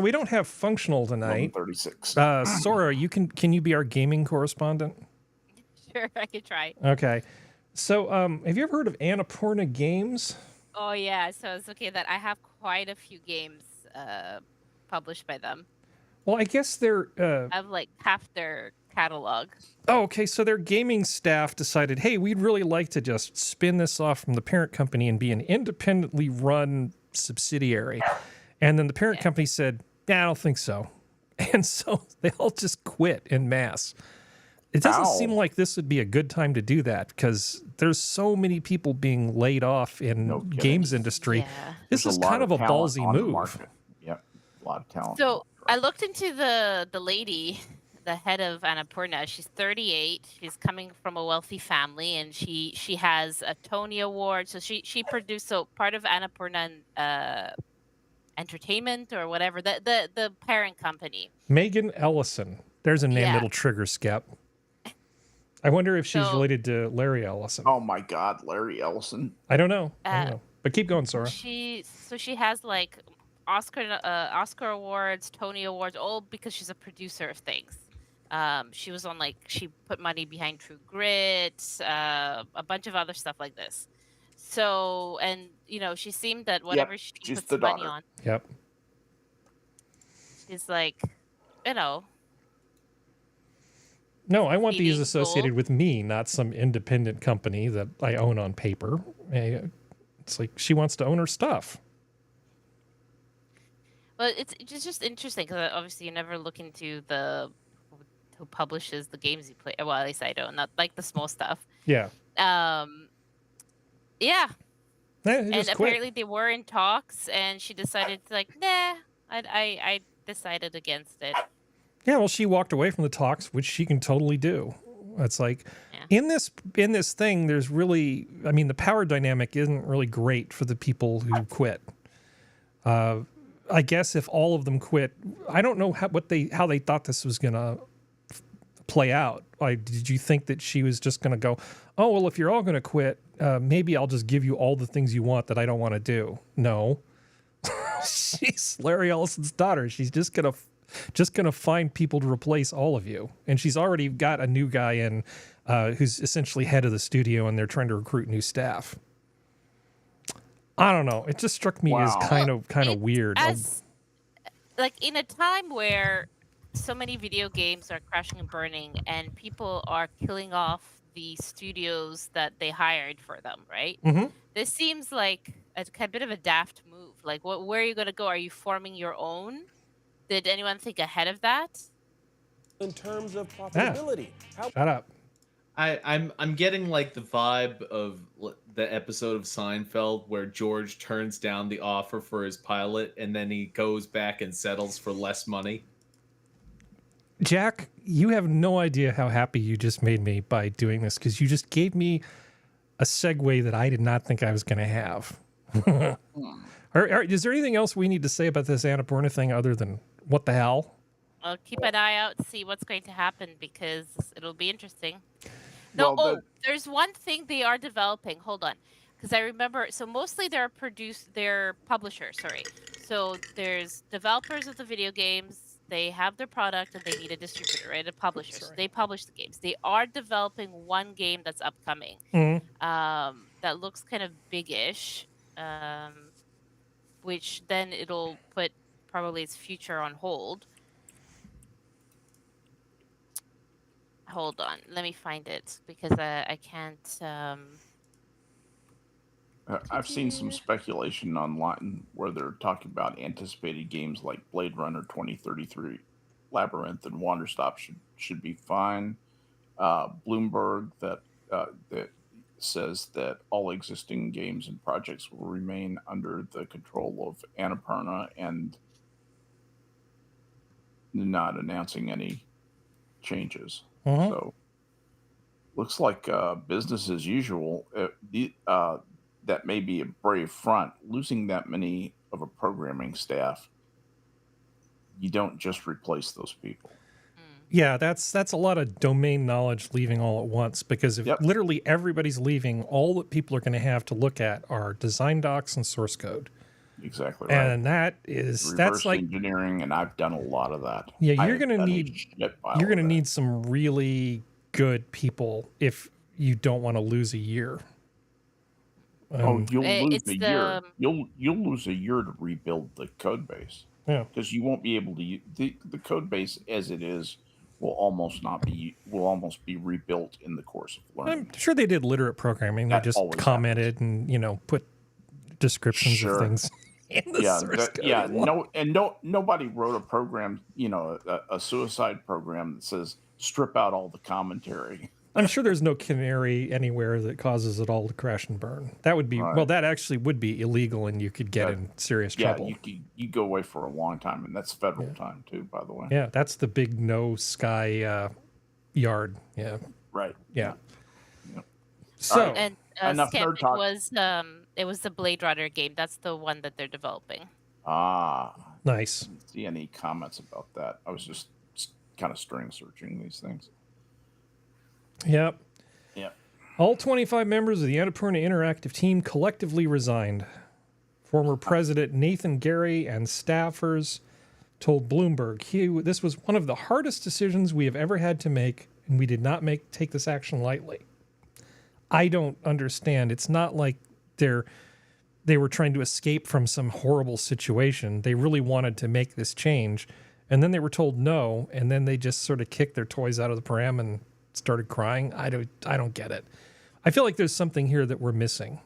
we don't have functional tonight. 11:36. Sora, can you be our gaming correspondent? Sure, I could try. Okay. So have you ever heard of Annapurna Games? Oh, yeah. So it's okay that I have quite a few games published by them. Well, I guess they're... I have like half their catalog. Oh, okay. So their gaming staff decided, hey, we'd really like to just spin this off from the parent company and be an independently run subsidiary. And then the parent company said, Yeah, I don't think so. And so they all just quit en masse. It doesn't seem Ow. like this would be a good time to do that because there's so many people being laid off in No kidding. games industry. Yeah. This There's is lot kind of a talent ballsy on the move. market. Yep, a lot of talent. So I looked into the lady, the head of Annapurna. She's 38. She's coming from a wealthy family, and she has a Tony Award. So she produced, so part of Annapurna Entertainment or whatever, the parent company. Megan Ellison. There's a name Yeah. that'll trigger Skep. I wonder if she's So- related to Larry Ellison. Oh my God, Larry Ellison. I don't know. But keep going, Sora. She has like Oscar awards, Tony awards, all because she's a producer of things. She was on she put money behind True Grit, a bunch of other stuff like this. So, and she seemed that whatever she she's puts the money daughter. on, Yep. she's like, No, I want these Feeding associated gold. with me, not some independent company that I own on paper. It's like she wants to own her stuff. Well, it's just interesting because obviously you never look into who publishes the games you play. Well, at least I don't. Not like the small stuff. Yeah. Yeah, They and just apparently quit. they were in talks, and she decided to nah. I decided against it. Yeah, well, she walked away from the talks, which she can totally do. It's like Yeah. in this thing, there's really, I mean, the power dynamic isn't really great for the people who quit. I guess if all of them quit, I don't know how they thought this was gonna play out. Like, did you think that she was just gonna go, oh well, if you're all gonna quit, maybe I'll just give you all the things you want that I don't want to do? No, she's Larry Ellison's daughter. She's just gonna find people to replace all of you, and she's already got a new guy in who's essentially head of the studio, and they're trying to recruit new staff. I don't know. It just struck me as Wow. kind of It's weird. As like in a time where so many video games are crashing and burning, and people are killing off the studios that they hired for them, right? Mhm. This seems like a bit of a daft move. Like, where are you going to go? Are you forming your own? Did anyone think ahead of that? In terms of profitability. Shut up. I'm getting like the vibe of the episode of Seinfeld where George turns down the offer for his pilot and then he goes back and settles for less money. Jack, you have no idea how happy you just made me by doing this, because you just gave me a segue that I did not think I was going to have. Is there anything else we need to say about this Annapurna thing other than what the hell? I'll keep an eye out and see what's going to happen because it'll be interesting. No, Well, there's one thing they are developing. Hold on, because I remember. So mostly they're publishers. Sorry. So there's developers of the video games. They have their product and they need a distributor, right? A publisher. So they publish the games. They are developing one game that's upcoming. Mhm. That looks kind of big-ish. Which then it'll put probably its future on hold. Hold on, let me find it because I can't. I've seen some speculation online where they're talking about anticipated games like Blade Runner 2033, Labyrinth, and Wanderstop should be fine. Bloomberg that says that all existing games and projects will remain under the control of Annapurna and not announcing any changes. Mhm. So looks like business as usual. That may be a brave front. Losing that many of a programming staff, you don't just replace those people. Yeah, that's a lot of domain knowledge leaving all at once, because if Yep. literally everybody's leaving, all that people are going to have to look at are design docs and source code. Exactly right. And that's Reverse like, engineering, and I've done a lot of that. yeah, I you're have going to done a need shit pile you're going to of that. need some really good people if you don't want to lose a year. You'll lose It's a year. You'll lose a year to rebuild the code base Yeah. because you won't be able to. The code base as it is will almost be rebuilt in the course of learning. I'm sure they did literate programming. They That just always commented and put descriptions Sure. of things. in the source code. Nobody wrote a program, a suicide program that says strip out all the commentary. I'm sure there's no canary anywhere that causes it all to crash and burn. That would be Right. well. That actually would be illegal, and you could get in serious trouble. You go away for a long time, and that's federal time too, by the way. Yeah, that's the big no sky yard. Yeah, Right. yeah. Yep. So And Enough Skep, nerd talk. it was the Blade Runner game. That's the one that they're developing. nice. Didn't see any comments about that. I was just kind of string searching these things. Yep. Yep. All 25 members of the Annapurna Interactive team collectively resigned. Former President Nathan Gary and staffers told Bloomberg, this was one of the hardest decisions we have ever had to make, and we did not take this action lightly. I don't understand. It's not like they were trying to escape from some horrible situation. They really wanted to make this change, and then they were told no, and then they just sort of kicked their toys out of the pram and started crying. I don't get it. I feel like there's something here that we're missing.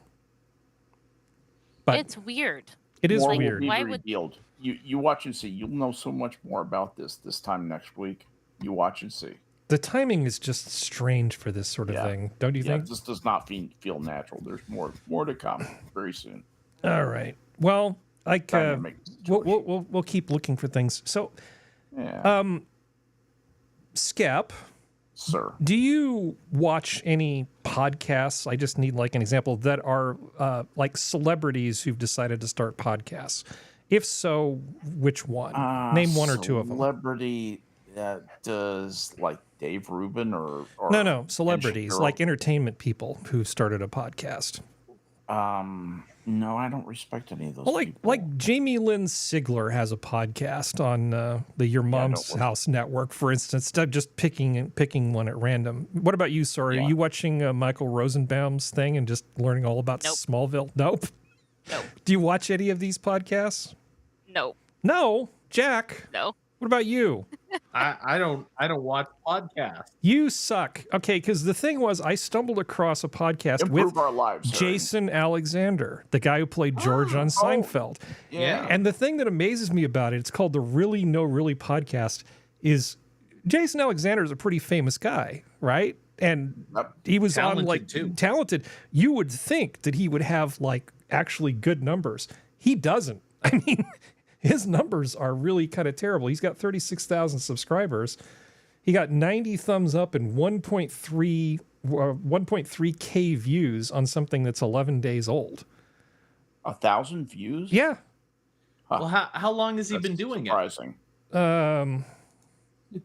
But It's weird. it is More will weird. be Why would- revealed. You watch and see. You'll know so much more about this time next week. You watch and see. The timing is just strange for this sort of Yeah. thing, don't you Yeah, think? this does not feel natural. There's more to come very soon. All right. Well, like Dynamic we'll keep looking for things. So, Yeah, Skep, sir. do you watch any podcasts? I just need like an example that are like celebrities who've decided to start podcasts. If so, which one? Name one or two of them. Celebrity that does like Dave Rubin or No, celebrities Shapiro. like entertainment people who started a podcast. No, I don't respect any of those. Well, people. like Jamie Lynn Sigler has a podcast on the Your Mom's listen. House network, for instance. Just picking one at random. What about you, Sora? Yeah. Are you watching Michael Rosenbaum's thing and just learning all about Nope. Smallville? Nope. No, Do you watch any of these podcasts? no, No, Jack. no. What about you? I don't watch podcasts. You suck. Okay, because the thing was, I stumbled across a podcast Improve with our lives, sir. Jason Alexander, the guy who played George on Seinfeld. Yeah. And the thing that amazes me about it, it's called the Really No Really podcast, is Jason Alexander is a pretty famous guy, right? And Yep. he was on Talented, like too. talented. You would think that he would have like actually good numbers. He doesn't. I mean, his numbers are really kind of terrible. He's got 36,000 subscribers. He got 90 thumbs up and 1.3K views on something that's 11 days old. 1,000 views. Yeah. Well, how long has he That's been doing surprising.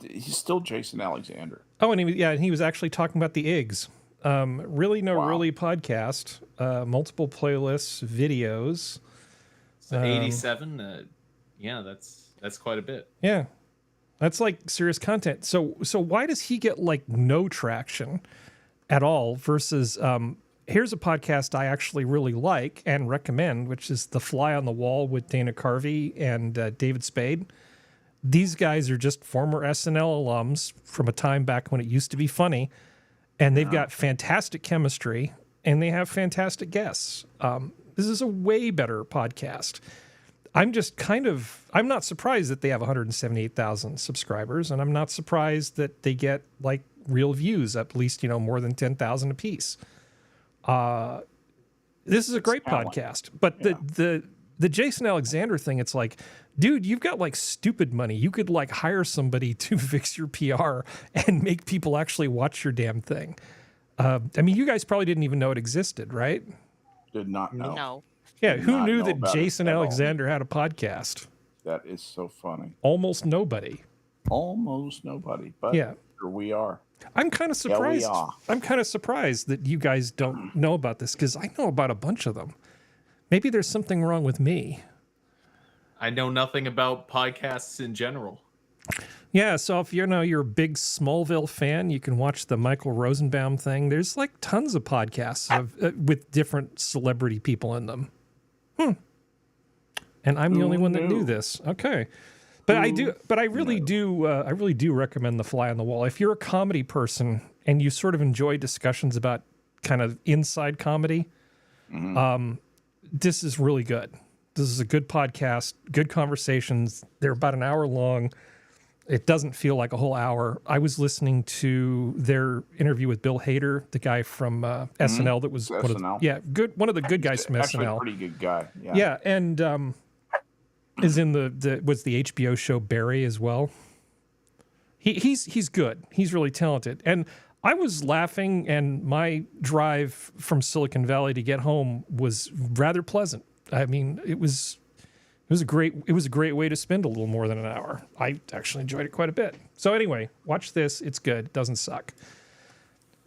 He's still Jason Alexander. Oh, and he was actually talking about the eggs. Really No Wow. Really podcast, multiple playlists, videos. it? So 87. Yeah, that's quite a bit. Yeah. That's like serious content. So why does he get like no traction at all versus here's a podcast I actually really like and recommend, which is The Fly on the Wall with Dana Carvey and David Spade. These guys are just former SNL alums from a time back when it used to be funny, and they've got fantastic chemistry and they have fantastic guests. This is a way better podcast. I'm not surprised that they have 178,000 subscribers, and I'm not surprised that they get like real views, at least, more than 10,000 apiece. This is a great talent. podcast, but the Jason Alexander thing, it's like, dude, you've got like stupid money. You could like hire somebody to fix your PR and make people actually watch your damn thing. I mean, you guys probably didn't even know it existed, right? Did not know. No. Yeah, Did who not knew know that about it Jason at all. Alexander had a podcast? That is so funny. Almost nobody. Almost nobody, but Yeah. here we are. I'm kind of Yeah, we surprised. are. I'm kind of surprised that you guys don't know about this because I know about a bunch of them. Maybe there's something wrong with me. I know nothing about podcasts in general. Yeah, so if you're a big Smallville fan, you can watch the Michael Rosenbaum thing. There's like tons of podcasts with different celebrity people in them. And I'm the only one that knew knew? this. Okay. But I really do recommend The Fly on the Wall. If you're a comedy person and you sort of enjoy discussions about kind of inside comedy, this is really good. This is a good podcast, good conversations. They're about an hour long. It doesn't feel like a whole hour. I was listening to their interview with Bill Hader, the guy from SNL. That was SNL. one of the good guys from Actually, SNL. pretty good guy. Yeah. Yeah, and is in the HBO show Barry as well. He's good. He's really talented. And I was laughing, and my drive from Silicon Valley to get home was rather pleasant. I mean, it was a great way to spend a little more than an hour. I actually enjoyed it quite a bit. So anyway, watch this. It's good. It doesn't suck.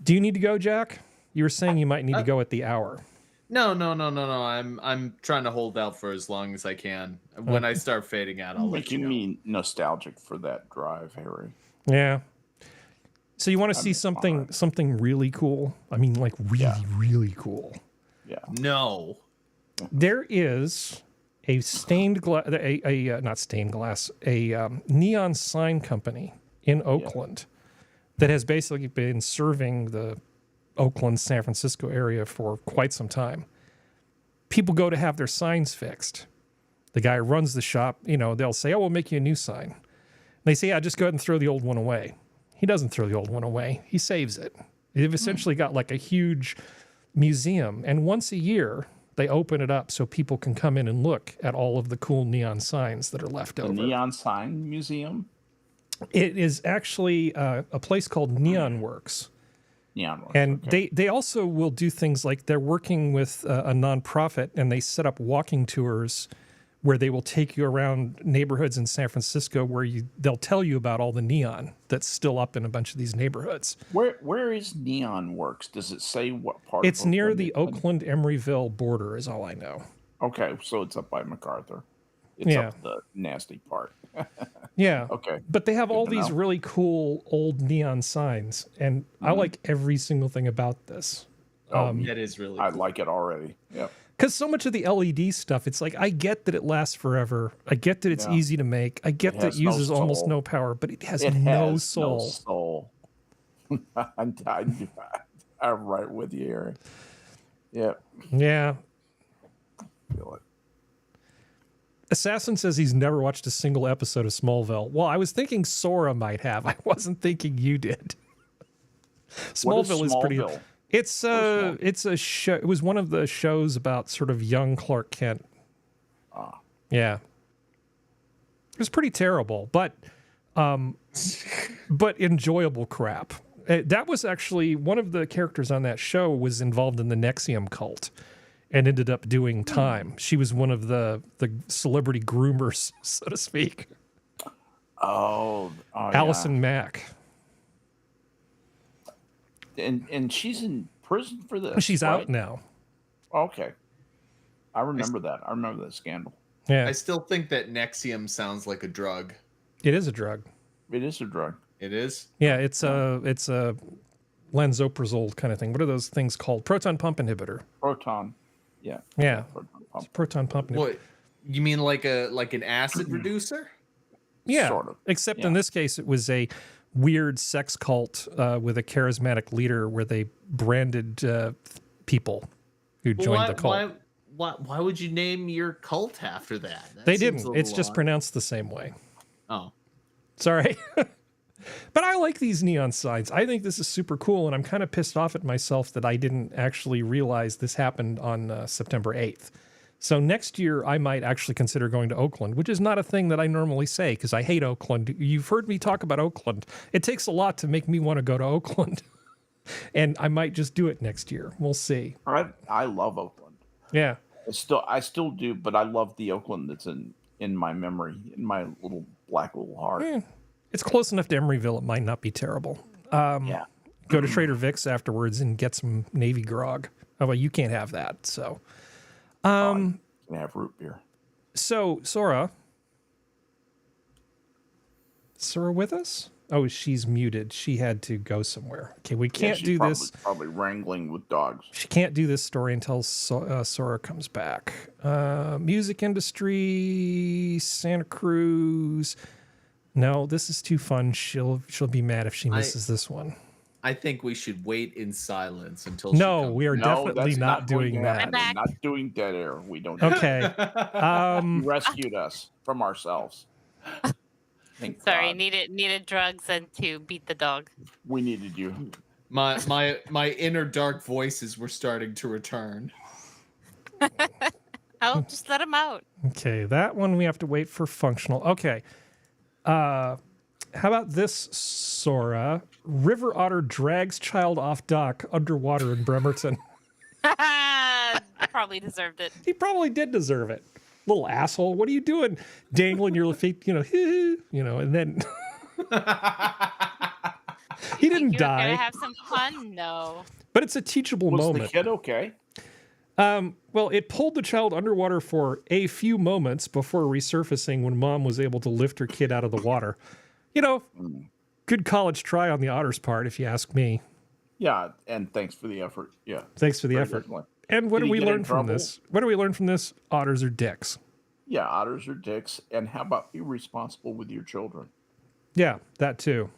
Do you need to go, Jack? You were saying you might need to go at the hour. No. I'm trying to hold out for as long as I can. When I start fading out, I'll let you know. Making me nostalgic for that drive, Harry. Yeah. So you want to see something really cool? I mean, like really cool. Yeah. No. There is a stained glass, not stained glass, a neon sign company in Oakland that has basically been serving the Oakland, San Francisco area for quite some time. People go to have their signs fixed. The guy who runs the shop, they'll say, "Oh, we'll make you a new sign." And they say, "Yeah, just go ahead and throw the old one away." He doesn't throw the old one away. He saves it. They've essentially got like a huge museum, and once a year they open it up so people can come in and look at all of the cool neon signs that are left over. The Neon Sign Museum? It is actually a place called Neon Works. Neon Works. And okay. they also will do things like they're working with a nonprofit, and they set up walking tours where they will take you around neighborhoods in San Francisco where they'll tell you about all the neon that's still up in a bunch of these neighborhoods. Where is Neon Works? Does it say what part? It's of near Oakland the Oakland-Emeryville border is all I know. Okay, so it's up by MacArthur. It's up the nasty part. Yeah. Okay. But they have all to these know. really cool old neon signs, and I like every single thing about this. That is really I cool. like it already. Yep. Because so much of the LED stuff, it's like, I get that it lasts forever. I get that it's easy to make. I get that it uses almost no power, but it has no soul. No soul. I'm right with you, Aaron. Yep. Yeah. Feel it. Assassin says he's never watched a single episode of Smallville. Well, I was thinking Sora might have. I wasn't thinking you did. Smallville is pretty... Smallville? It's a show. It was one of the shows about sort of young Clark Kent. Yeah. It was pretty terrible, but enjoyable crap. That was actually one of the characters on that show was involved in the Nexium cult and ended up doing time. She was one of the celebrity groomers, so to speak. Allison Mack. And she's in prison for this. She's out now. Okay. I remember that. I remember that scandal. Yeah. I still think that Nexium sounds like a drug. It is a drug. It is a drug. It is? Yeah, it's a lansoprazole kind of thing. What are those things called? Proton pump inhibitor. Proton. Yeah. Yeah. Proton pump. Proton pump inhibitor. What? You mean like an acid reducer? Yeah. Sort of. Except in this case, it was a weird sex cult with a charismatic leader where they branded people who joined the cult. Why would you name your cult after that? They didn't. It's just pronounced the same way. Oh. Sorry. But I like these neon signs. I think this is super cool, and I'm kind of pissed off at myself that I didn't actually realize this happened on September 8th. So next year, I might actually consider going to Oakland, which is not a thing that I normally say because I hate Oakland. You've heard me talk about Oakland. It takes a lot to make me want to go to Oakland. And I might just do it next year. We'll see. I love Oakland. Yeah. I still do, but I love the Oakland that's in my memory, in my little heart. It's close enough to Emeryville. It might not be terrible. Yeah. Go to Trader Vic's afterwards and get some Navy grog. Oh, well, you can't have that. So, Can have root beer. So Sora with us? Oh, she's muted. She had to go somewhere. Okay, we can't do this. Probably wrangling with dogs. She can't do this story until Sora comes back. Music industry, Santa Cruz. No, this is too fun. She'll be mad if she misses this one. I think we should wait in silence until she No, comes we are back. definitely that's not going doing to happen. that. I'm back. We're not doing dead air. We don't. Okay. You rescued us from ourselves. Thank Sorry, God. needed drugs and to beat the dog. We needed you. My inner dark voices were starting to return. Oh, just let him out. Okay, that one we have to wait for functional. Okay. How about this, Sora? River otter drags child off dock underwater in Bremerton. Probably deserved it. He probably did deserve it. Little asshole. What are you doing? Dangling your feet, and then he didn't You're gonna die. have some fun? No. But it's a teachable Was moment. the kid okay? Well, it pulled the child underwater for a few moments before resurfacing when mom was able to lift her kid out of the water. Good college try on the otter's part, if you ask me. Yeah, and thanks for the effort. Yeah. Thanks for the Very effort. definitely. And what Did do he we get in learn from trouble? this? What do we learn from this? Otters are dicks. Yeah, otters are dicks. And how about be responsible with your children? Yeah, that too.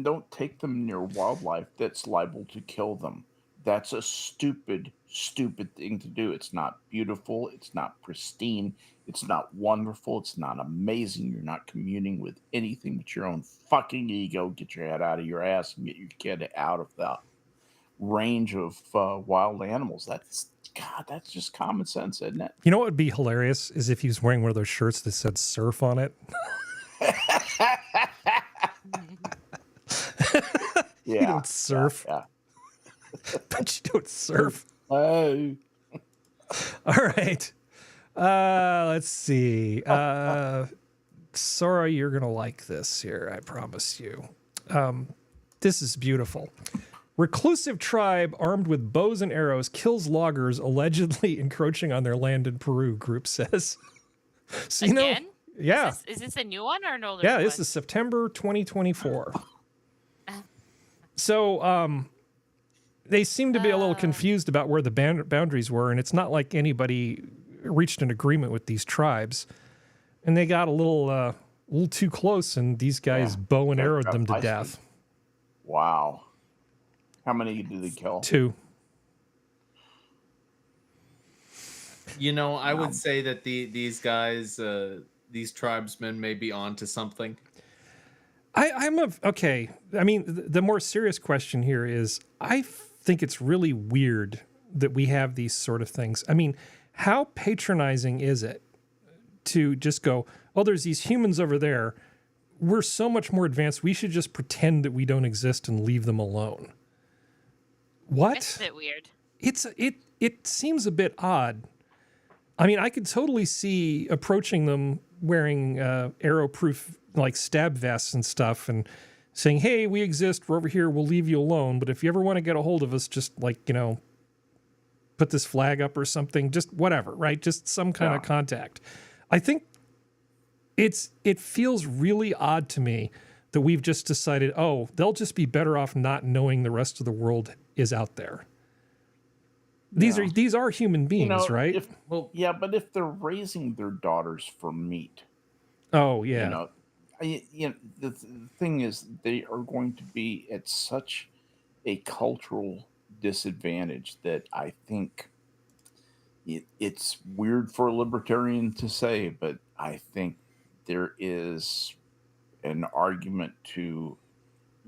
Don't take them near wildlife that's liable to kill them. That's a stupid, stupid thing to do. It's not beautiful. It's not pristine. It's not wonderful. It's not amazing. You're not communing with anything but your own fucking ego. Get your head out of your ass and get your kid out of the range of wild animals. That's just common sense, isn't it? You know what would be hilarious is if he was wearing one of those shirts that said surf on it. Yeah. You don't surf. Yeah. But you don't surf. Oh. All right. Let's see. Sora, you're going to like this here. I promise you. This is beautiful. Reclusive tribe armed with bows and arrows kills loggers allegedly encroaching on their land in Peru, group says. So, Again? yeah. Is this a new one or an older Yeah, one? this is September 2024. So, they seem to be a little confused about where the boundaries were, and it's not like anybody reached an agreement with these tribes. And they got a little too close, and these guys bow and arrowed them to death. Wow. How many did they kill? 2. I would say that these guys, these tribesmen, may be onto something. Okay. I mean, the more serious question here is, I think it's really weird that we have these sort of things. I mean, how patronizing is it to just go, oh, there's these humans over there. We're so much more advanced. We should just pretend that we don't exist and leave them alone. What? It's a bit weird. It seems a bit odd. I mean, I could totally see approaching them wearing arrow-proof like stab vests and stuff and saying, hey, we exist, we're over here, we'll leave you alone, but if you ever want to get a hold of us, just put this flag up or something, just whatever, right? Just some kind of contact. I think it feels really odd to me that we've just decided, oh, they'll just be better off not knowing the rest of the world is out there. These are human beings, right? But if they're raising their daughters for meat, oh yeah, the thing is, they are going to be at such a cultural disadvantage that I think it's weird for a libertarian to say, but I think there is an argument to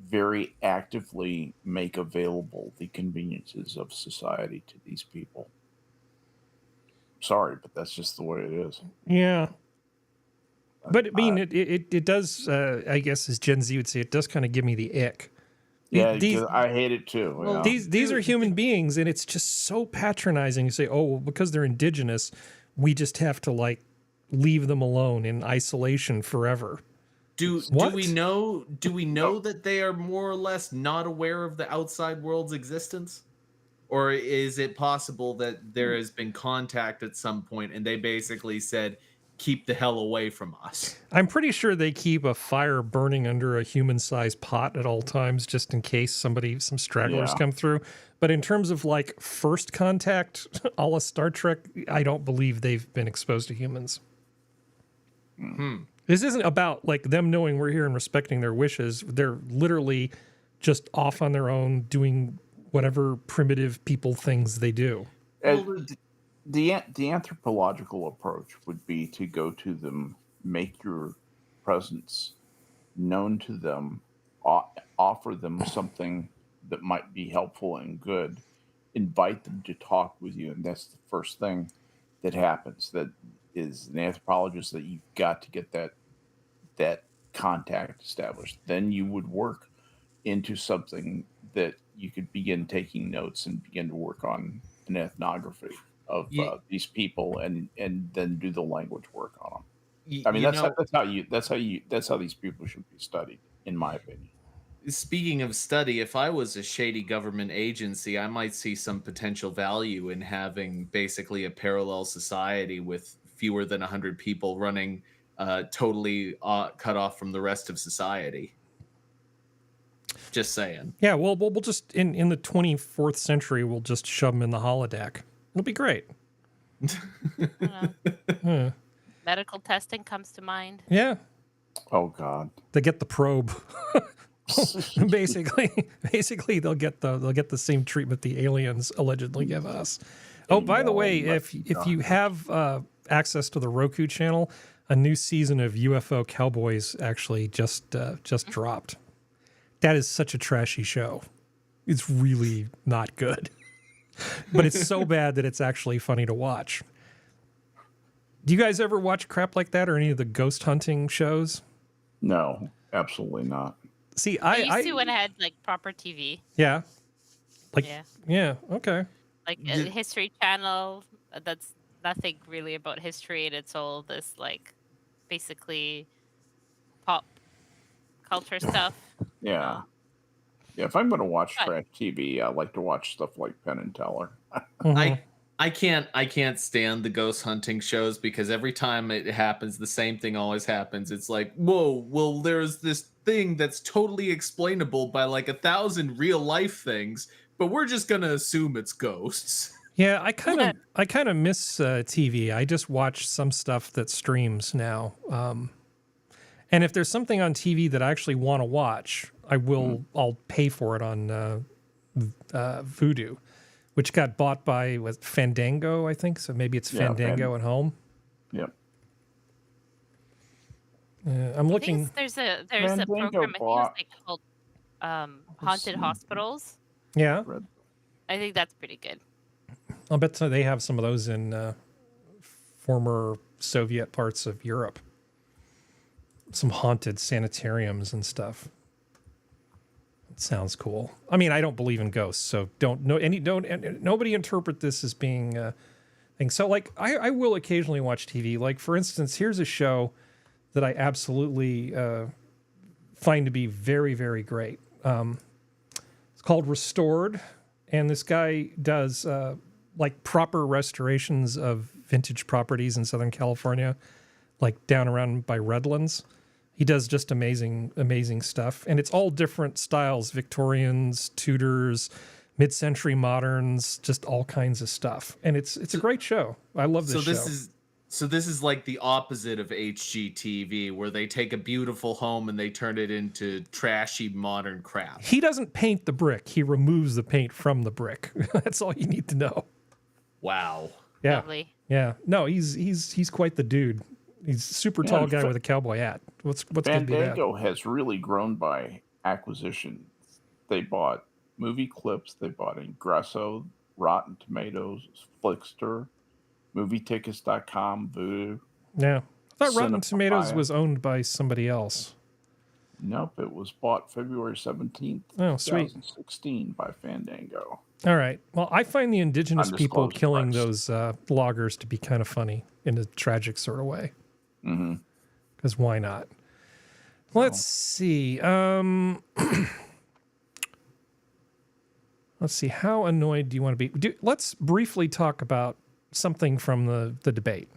very actively make available the conveniences of society to these people. Sorry, but that's just the way it is. Yeah. But I mean, it does, I guess, as Gen Z would say, it does kind of give me the ick. Yeah, I hate it too. Well, these are human beings, and it's just so patronizing to say, oh, well, because they're indigenous, we just have to leave them alone in isolation forever. Do we know that they are more or less not aware of the outside world's existence? Or is it possible that there has been contact at some point and they basically said, keep the hell away from us? I'm pretty sure they keep a fire burning under a human-sized pot at all times, just in case some stragglers come through. But in terms of first contact, a la Star Trek, I don't believe they've been exposed to humans. This isn't about them knowing we're here and respecting their wishes. They're literally just off on their own doing whatever primitive people things they do. The anthropological approach would be to go to them, make your presence known to them, offer them something that might be helpful and good, invite them to talk with you, and that's the first thing that happens. That is an anthropologist, that you've got to get that contact established. Then you would work into something that you could begin taking notes and begin to work on an ethnography of these people, and then do the language work on them. I mean, that's how these people should be studied, in my opinion. Speaking of study, if I was a shady government agency, I might see some potential value in having basically a parallel society with fewer than 100 people running, totally cut off from the rest of society. Just saying. Yeah, well, we'll just, in the 24th century, we'll just shove them in the holodeck. It'll be great. Medical testing comes to mind. Yeah. Oh, God. They get the probe. basically they'll get the same treatment the aliens allegedly give us. Oh, by the way, if you have access to the Roku channel, a new season of UFO Cowboys actually just dropped. That is such a trashy show. It's really not good. But it's so bad that it's actually funny to watch. Do you guys ever watch crap like that, or any of the ghost hunting shows? No, absolutely not. See, I used to when I had like proper TV. Yeah. Like yeah, okay. Like a History Channel, that's nothing really about history, and it's all this like basically pop culture stuff. Yeah. Yeah, if I'm going to watch trash TV, I like to watch stuff like Penn and Teller. I can't stand the ghost hunting shows, because every time it happens, the same thing always happens. It's like, whoa, well, there's this thing that's totally explainable by like 1,000 real life things, but we're just gonna assume it's ghosts. Yeah, I kind of miss TV. I just watch some stuff that streams now. And if there's something on TV that I actually want to watch, I'll pay for it on Vudu, which got bought by Fandango, I think. So maybe it's Fandango at home. Yep. I'm looking. There's a program I think it's called Haunted Hospitals. Yeah. I think that's pretty good. I'll bet they have some of those in former Soviet parts of Europe. Some haunted sanitariums and stuff. It sounds cool. I mean, I don't believe in ghosts, so nobody interpret this as being a thing. So, like, I will occasionally watch TV. Like, for instance, here's a show that I absolutely find to be very, very great. It's called Restored, and this guy does like proper restorations of vintage properties in Southern California, like down around by Redlands. He does just amazing, amazing stuff. And it's all different styles: Victorians, Tudors, mid-century moderns, just all kinds of stuff. And it's a great show. I love this show. So this is like the opposite of HGTV, where they take a beautiful home and they turn it into trashy modern crap. He doesn't paint the brick. He removes the paint from the brick. That's all you need to know. Wow. Yeah. Lovely. Yeah. No, he's quite the dude. He's a super tall guy with a cowboy hat. What's good to be that? Fandango has really grown by acquisition. They bought Movie Clips, they bought Ingresso, Rotten Tomatoes, Flickster, MovieTickets.com, Vudu. Yeah. I thought Rotten Cinephilia. Tomatoes was owned by somebody else. Nope, it was bought February 17th, Oh, sweet. 2016 by Fandango. All right. Well, I find the indigenous people Undisclosed killing price. those loggers to be kind of funny in a tragic sort of way. Mm-hmm. Because why not? Let's see. Let's see. How annoyed do you want to be? Let's briefly talk about something from the debate.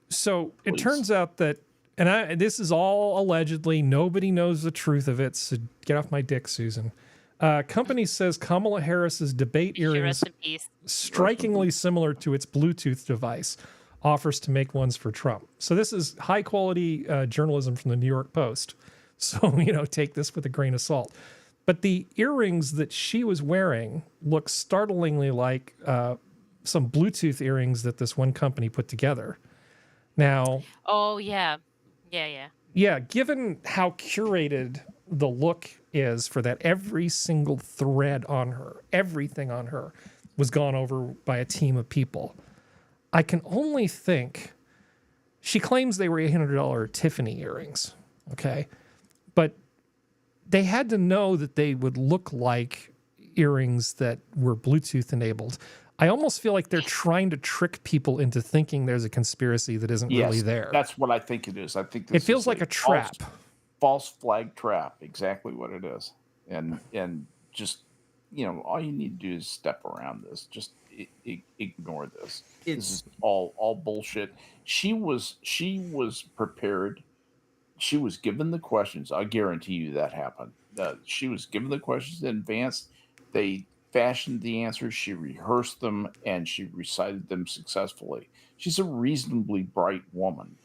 So it turns out that, and this is all allegedly, nobody knows the truth of it, so get off my dick, Susan. Company says Kamala Harris's debate earrings, Rest in peace. strikingly similar to its Bluetooth device, offers to make ones for Trump. So this is high quality journalism from the New York Post. So, take this with a grain of salt. But the earrings that she was wearing look startlingly like some Bluetooth earrings that this one company put together. Now, Oh yeah. yeah, given how curated the look is for that, every single thread on her, everything on her was gone over by a team of people. I can only think she claims they were $800 Tiffany earrings. Okay. But they had to know that they would look like earrings that were Bluetooth enabled. I almost feel like they're trying to trick people into thinking there's a conspiracy that isn't really there. That's what I think it is. I think It feels like a trap. False flag trap. Exactly what it is. And just, all you need to do is step around this. Just ignore this. This is all bullshit. She was prepared. She was given the questions. I guarantee you that happened. She was given the questions in advance. They fashioned the answers. She rehearsed them and she recited them successfully. She's a reasonably bright woman.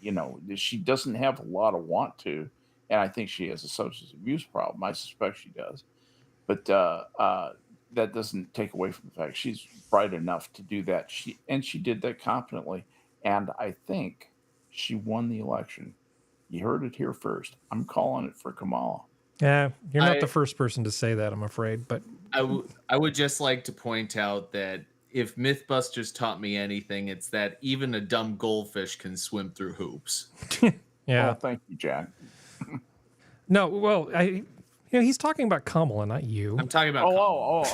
She doesn't have a lot of want to, and I think she has a substance abuse problem. I suspect she does, but that doesn't take away from the fact she's bright enough to do that. She did that confidently, and I think she won the election. You heard it here first. I'm calling it for Kamala. Yeah, you're not the first person to say that, I'm afraid. But I would just like to point out that if Mythbusters taught me anything, it's that even a dumb goldfish can swim through hoops. Yeah. Well, thank you, Jack. No, well, he's talking about Kamala, not you. I'm talking about. Oh.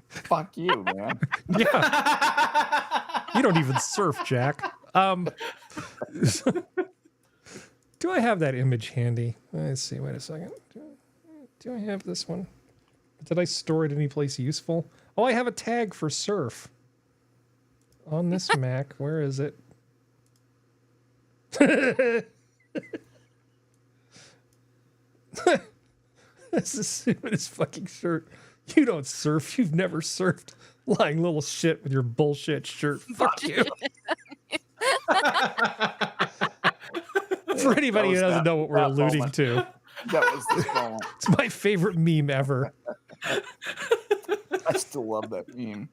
Fuck you, man. Yeah. You don't even surf, Jack. Do I have that image handy? Let's see. Wait a second. Do I have this one? Did I store it anyplace useful? Oh, I have a tag for surf on this Mac. Where is it? This is stupidest fucking shirt. You don't surf. You've never surfed. Lying little shit with your bullshit shirt. Fuck you. For anybody who doesn't know what we're alluding to, that was this moment. It's my favorite meme ever. I still love that meme.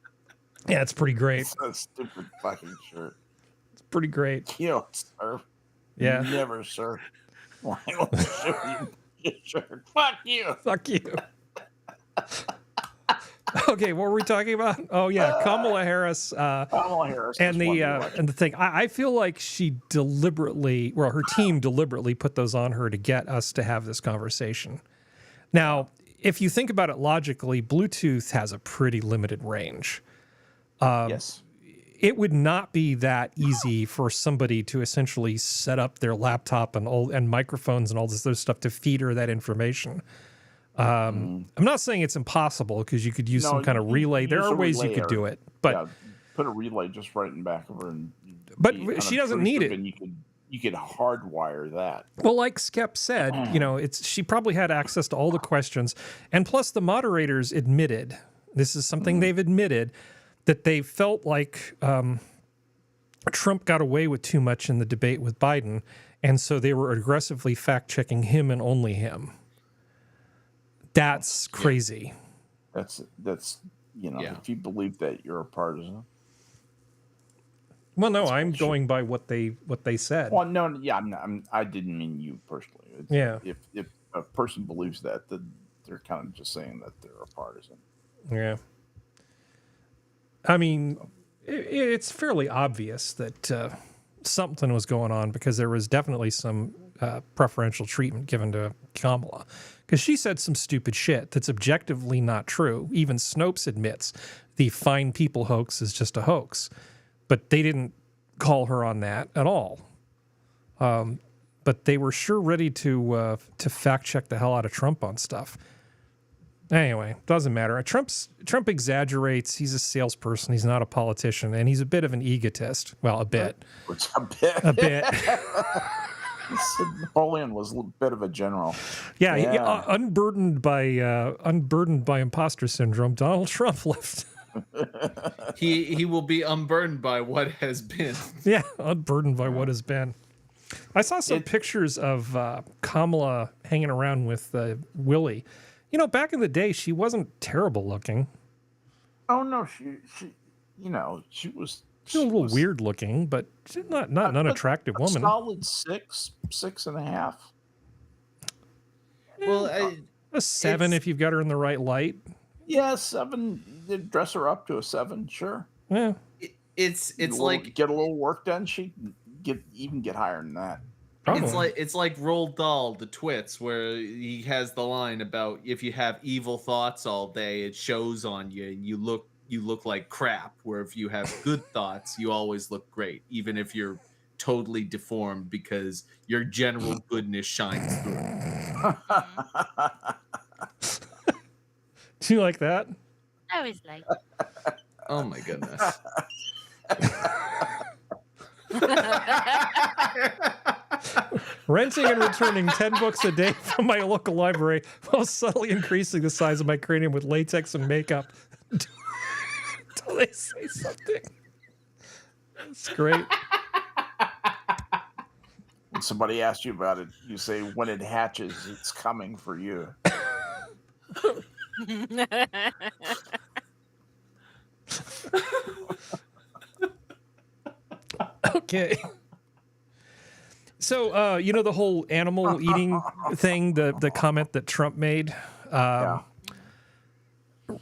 Yeah, it's pretty great. It's a stupid fucking shirt. It's pretty great. You don't surf. Yeah. You never surf. Why don't you show your shirt? Fuck you. Fuck you. Okay, what were we talking about? Oh yeah, Kamala Harris. Kamala Harris. And the thing, I feel like she deliberately, well, her team deliberately put those on her to get us to have this conversation. Now, if you think about it logically, Bluetooth has a pretty limited range. Yes. It would not be that easy for somebody to essentially set up their laptop and microphones and all this other stuff to feed her that information. I'm not saying it's impossible because you could use some kind of relay. There are ways you could do it, but put a relay just right in back of her. But she doesn't need it. And you could hardwire that. Well, like Skep said, she probably had access to all the questions, and plus the moderators admitted, this is something they've admitted, that they felt like Trump got away with too much in the debate with Biden, and so they were aggressively fact-checking him and only him. That's crazy. That's if you believe that, you're a partisan. Well, no, I'm going by what they said. Well, no, yeah, I didn't mean you personally. If a person believes that, then they're kind of just saying that they're a partisan. Yeah. I mean, it's fairly obvious that something was going on because there was definitely some preferential treatment given to Kamala. Because she said some stupid shit that's objectively not true. Even Snopes admits the fine people hoax is just a hoax. But they didn't call her on that at all. But they were sure ready to fact check the hell out of Trump on stuff. Anyway, doesn't matter. Trump exaggerates. He's a salesperson. He's not a politician, and he's a bit of an egotist. Well, a bit. What's a bit? A bit. Napoleon was a bit of a general. Yeah. He, unburdened by imposter syndrome, Donald Trump left. He will be unburdened by what has been. Yeah, unburdened by what has been. I saw some pictures of Kamala hanging around with Willie, You know, back in the day, she wasn't terrible looking. Oh no, she you know, she was She's a little weird looking, but she's not an unattractive a woman. solid 6.5. Well, A 7 if you've got her in the right light. Yeah, 7. They'd dress her up to a 7, sure. Yeah. it's Get a little work done. She get higher than that. Probably. It's like Roald Dahl, the Twits, where he has the line about if you have evil thoughts all day, it shows on you, and you look like crap. Where if you have good thoughts, you always look great, even if you're totally deformed, because your general goodness shines through. Do you like that? I always like. Oh my goodness. Renting and returning 10 books a day from my local library while subtly increasing the size of my cranium with latex and makeup. Until they say something. That's great. When somebody asks you about it, you say, when it hatches, it's coming for you. Okay. So, you know, the whole animal eating thing, the comment that Trump made. Yeah.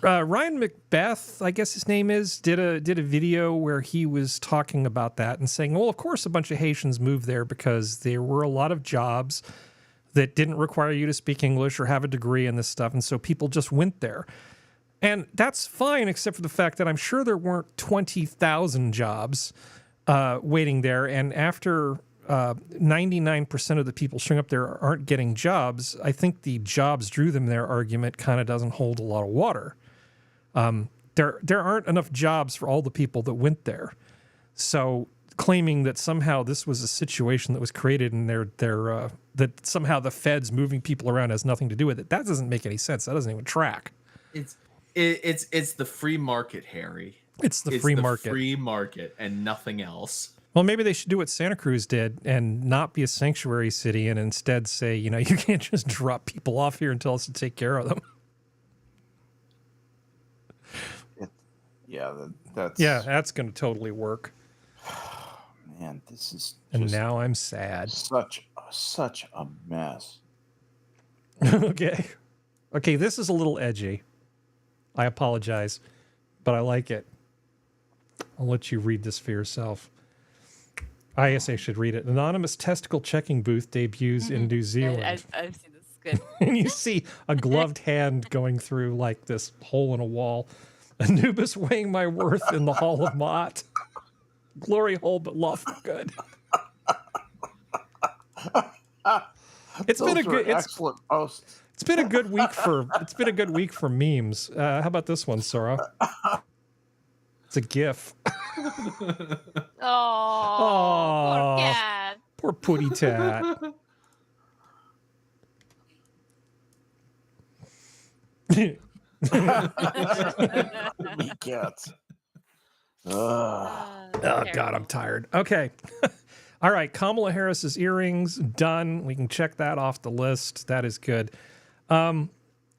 Ryan Macbeth, I guess his name is, did a video where he was talking about that and saying, well, of course, a bunch of Haitians moved there because there were a lot of jobs that didn't require you to speak English or have a degree in this stuff. And so people just went there. And that's fine, except for the fact that I'm sure there weren't 20,000 jobs waiting there. And after 99% of the people showing up there aren't getting jobs, I think the jobs drew them there argument kind of doesn't hold a lot of water. There aren't enough jobs for all the people that went there. So claiming that somehow this was a situation that was created and that somehow the feds moving people around has nothing to do with it, that doesn't make any sense. That doesn't even track. It's the free market, Harry. It's the free market. Free market and nothing else. Well, maybe they should do what Santa Cruz did and not be a sanctuary city and instead say, you know, you can't just drop people off here and tell us to take care of them. That's going to totally work. Man, this is and now I'm sad. Such a mess. Okay, this is a little edgy. I apologize, but I like it. I'll let you read this for yourself. I guess I should read it. Anonymous testicle checking booth debuts in New Zealand. I've seen this. Good. And you see a gloved hand going through like this hole in a wall. Anubis weighing my worth in the Hall of Mott. Glory hole, but lawful good. It's been a good excellent posts. It's been a good week for memes. How about this one, Sora? It's a GIF. Oh, poor cat. Poor putty tat. Me cats. Oh, God, I'm tired. Okay. All right. Kamala Harris's earrings, done. We can check that off the list. That is good. Okay, I'm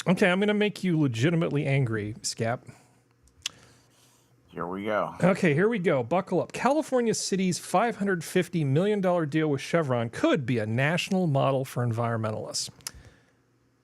going to make you legitimately angry, Skep. Here we go. Okay, here we go. Buckle up. California City's $550 million deal with Chevron could be a national model for environmentalists.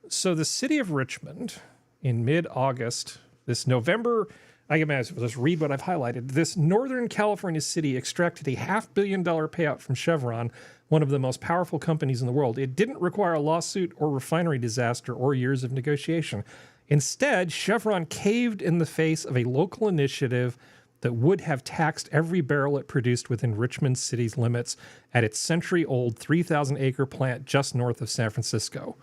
So the city of Richmond, in mid-August, this November, I can imagine, let's read what I've highlighted. This Northern California city extracted a $500 million payout from Chevron, one of the most powerful companies in the world. It didn't require a lawsuit or refinery disaster or years of negotiation. Instead, Chevron caved in the face of a local initiative that would have taxed every barrel it produced within Richmond City's limits at its century-old 3,000-acre plant just north of San Francisco.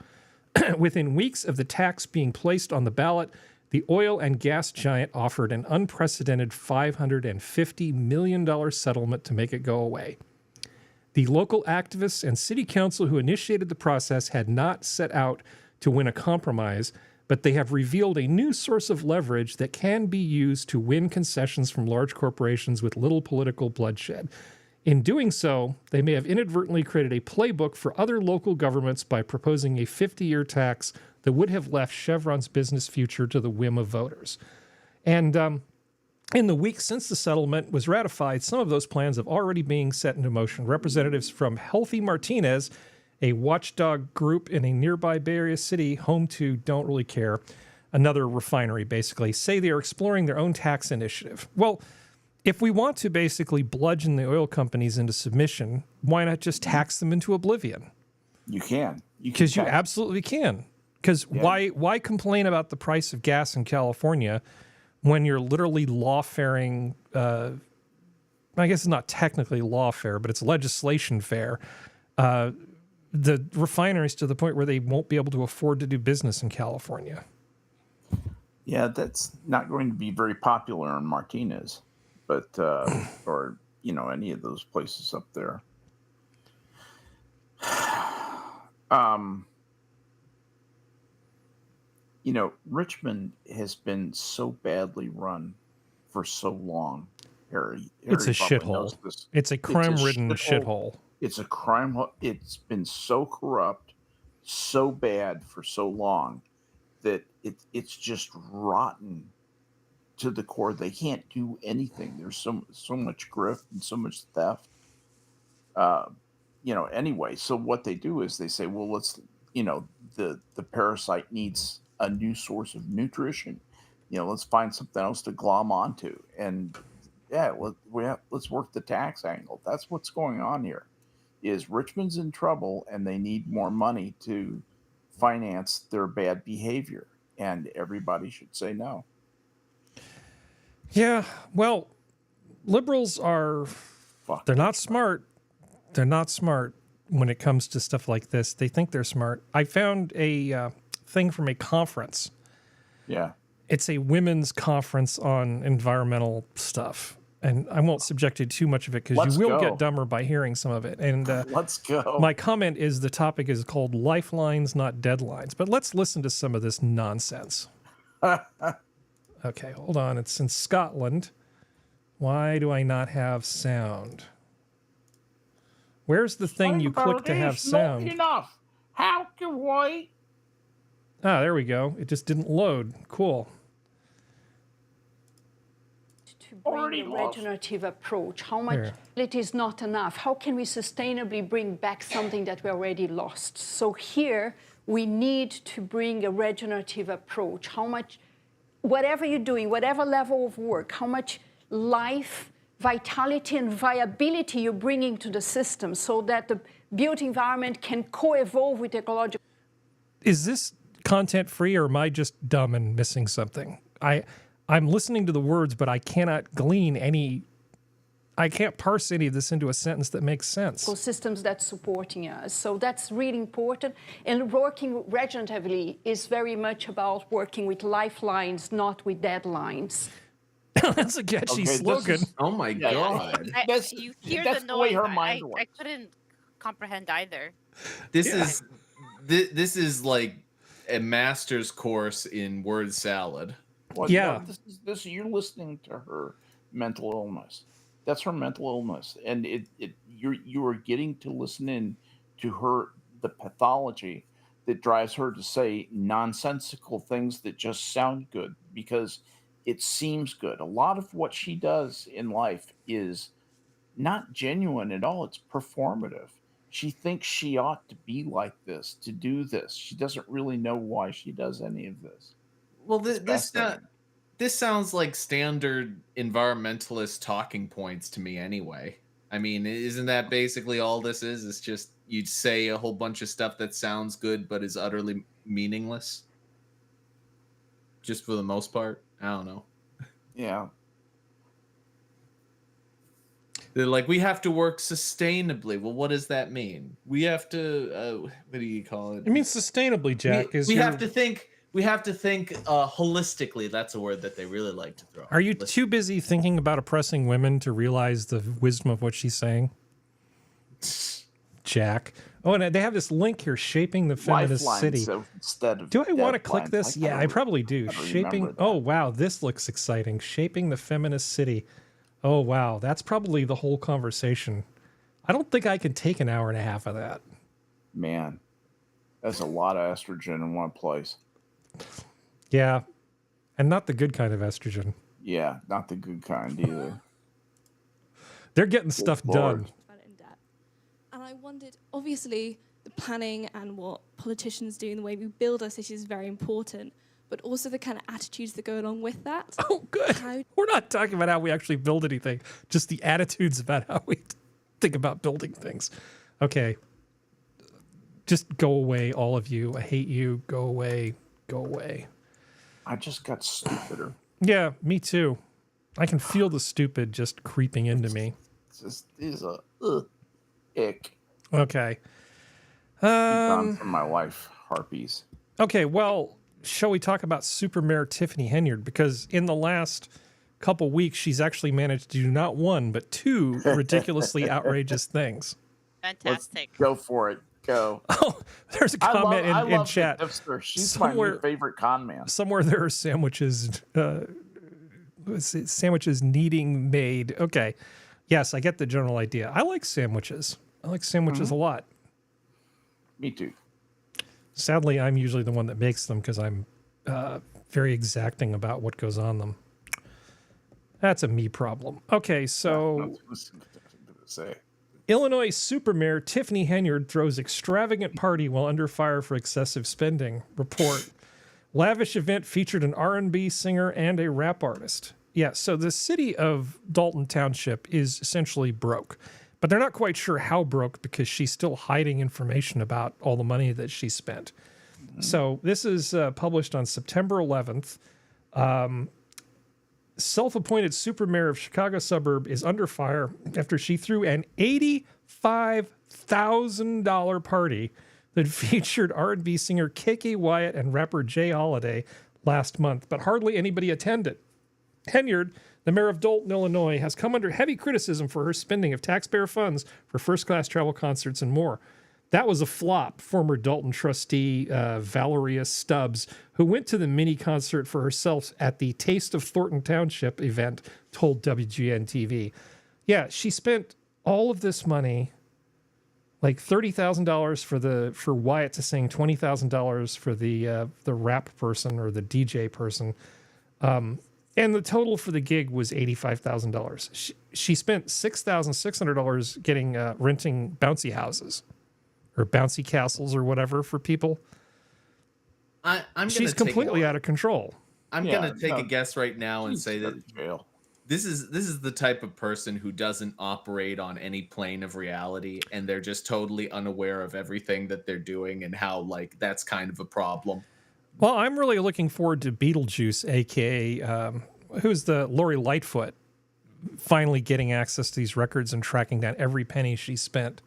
Within weeks of the tax being placed on the ballot, the oil and gas giant offered an unprecedented $550 million settlement to make it go away. The local activists and city council who initiated the process had not set out to win a compromise, but they have revealed a new source of leverage that can be used to win concessions from large corporations with little political bloodshed. In doing so, they may have inadvertently created a playbook for other local governments by proposing a 50-year tax that would have left Chevron's business future to the whim of voters. And in the weeks since the settlement was ratified, some of those plans have already been set into motion. Representatives from Healthy Martinez, a watchdog group in a nearby Bay Area city home to Don't Really Care, another refinery basically, say they are exploring their own tax initiative. Well, if we want to basically bludgeon the oil companies into submission, why not just tax them into oblivion? You can. Because you absolutely can. Because why complain about the price of gas in California when you're literally lawfaring, I guess it's not technically lawfare, but it's legislation fair, the refineries to the point where they won't be able to afford to do business in California. Yeah, that's not going to be very popular in Martinez, but or any of those places up there. Richmond has been so badly run for so long, Harry. It's a shithole. It's a crime-ridden shithole. It's a crime. It's been so corrupt, so bad for so long that it's just rotten to the core. They can't do anything. There's so much grift and so much theft. Anyway, so what they do is they say, well, let's, the parasite needs a new source of nutrition. Let's find something else to glom onto. And let's work the tax angle. That's what's going on here. Is Richmond's in trouble and they need more money to finance their bad behavior, and everybody should say no. Yeah, well, liberals are they're not smart. They're not smart when it comes to stuff like this. They think they're smart. I found a thing from a conference. Yeah. It's a women's conference on environmental stuff. And I won't subject you to too much of it because you will get dumber by hearing some of it. And let's go. My comment is the topic is called Lifelines, Not Deadlines. But let's listen to some of this nonsense. Okay, hold on. It's in Scotland. Why do I not have sound? Where's the thing you click to have sound? Not enough. How can we? Ah, there we go. It just didn't load. Cool. Bring a regenerative approach. How much it is not enough? How can we sustainably bring back something that we already lost? So here we need to bring a regenerative approach. How much, whatever you're doing, whatever level of work, how much life, vitality, and viability you're bringing to the system so that the built environment can co-evolve with ecological. Is this content free, or am I just dumb and missing something? I'm listening to the words, but I cannot glean any, I can't parse any of this into a sentence that makes sense. Systems that's supporting us. So that's really important. And working regeneratively is very much about working with lifelines, not with deadlines. That's a catchy slogan. Oh my God. You hear the noise. I couldn't comprehend either. This is like a master's course in word salad. Well, yeah. No, this you're listening to her mental illness. That's her mental illness, and you are getting to listen in to her, the pathology that drives her to say nonsensical things that just sound good because it seems good. A lot of what she does in life is not genuine at all. It's performative. She thinks she ought to be like this, to do this. She doesn't really know why she does any of this. Well, this sounds like standard environmentalist talking points to me anyway. I mean, isn't that basically all this is? It's just you say a whole bunch of stuff that sounds good but is utterly meaningless? Just for the most part? I don't know. Yeah. They're like, we have to work sustainably. Well, what does that mean? We have to, what do you call it? I mean, sustainably, Jack. We have to think holistically. That's a word that they really like to throw. Are you too busy thinking about oppressing women to realize the wisdom of what she's saying? Jack. Oh, and they have this link here, Shaping the Feminist City. Do I want to click this? Yeah, I probably do. Shaping. Oh, wow. This looks exciting. Shaping the Feminist City. Oh, wow. That's probably the whole conversation. I don't think I can take an hour and a half of that. Man. That's a lot of estrogen in one place. Yeah. And not the good kind of estrogen. Yeah, not the good kind either. They're getting stuff done. In debt. And I wondered, obviously, the planning and what politicians do and the way we build our cities is very important, but also the kind of attitudes that go along with that. Oh, good. We're not talking about how we actually build anything, just the attitudes about how we think about building things. Okay. Just go away, all of you. I hate you. Go away. Go away. I just got stupider. Yeah, me too. I can feel the stupid just creeping into me. It's just, these are ick. Okay. Gone from my life, harpies. Okay, well, shall we talk about Super Mayor Tiffany Henyard? Because in the last couple weeks, she's actually managed to do not one, but two ridiculously outrageous things. Fantastic. Let's go for it. Go. Oh, there's a comment in chat. She's my new favorite con man. Somewhere there are sandwiches. Sandwiches needing made. Okay. Yes, I get the general idea. I like sandwiches. I like sandwiches a lot. Me too. Sadly, I'm usually the one that makes them because I'm very exacting about what goes on them. That's a me problem. Okay, so Illinois Super Mayor Tiffany Henyard throws extravagant party while under fire for excessive spending. Report. Lavish event featured an R&B singer and a rap artist. Yeah, so the city of Dalton Township is essentially broke, but they're not quite sure how broke because she's still hiding information about all the money that she spent. So this is published on September 11th. Self-appointed super mayor of Chicago suburb is under fire after she threw an $85,000 party that featured R&B singer KK Wyatt and rapper Jay Holiday last month, but hardly anybody attended. Henyard, the mayor of Dalton, Illinois, has come under heavy criticism for her spending of taxpayer funds for first-class travel concerts and more. That was a flop, former Dalton trustee Valeria Stubbs, who went to the mini concert for herself at the Taste of Thornton Township event, told WGN-TV. Yeah, she spent all of this money, like $30,000 for Wyatt to sing, $20,000 for the rap person or the DJ person, and the total for the gig was $85,000. She spent $6,600 getting renting bouncy houses. Or bouncy castles or whatever for people. She's completely out of control. I'm gonna take a guess right now and say that this is the type of person who doesn't operate on any plane of reality, and they're just totally unaware of everything that they're doing and how like that's kind of a problem. Well, I'm really looking forward to Beetlejuice, aka who's the Lori Lightfoot, finally getting access to these records and tracking down every penny she spent.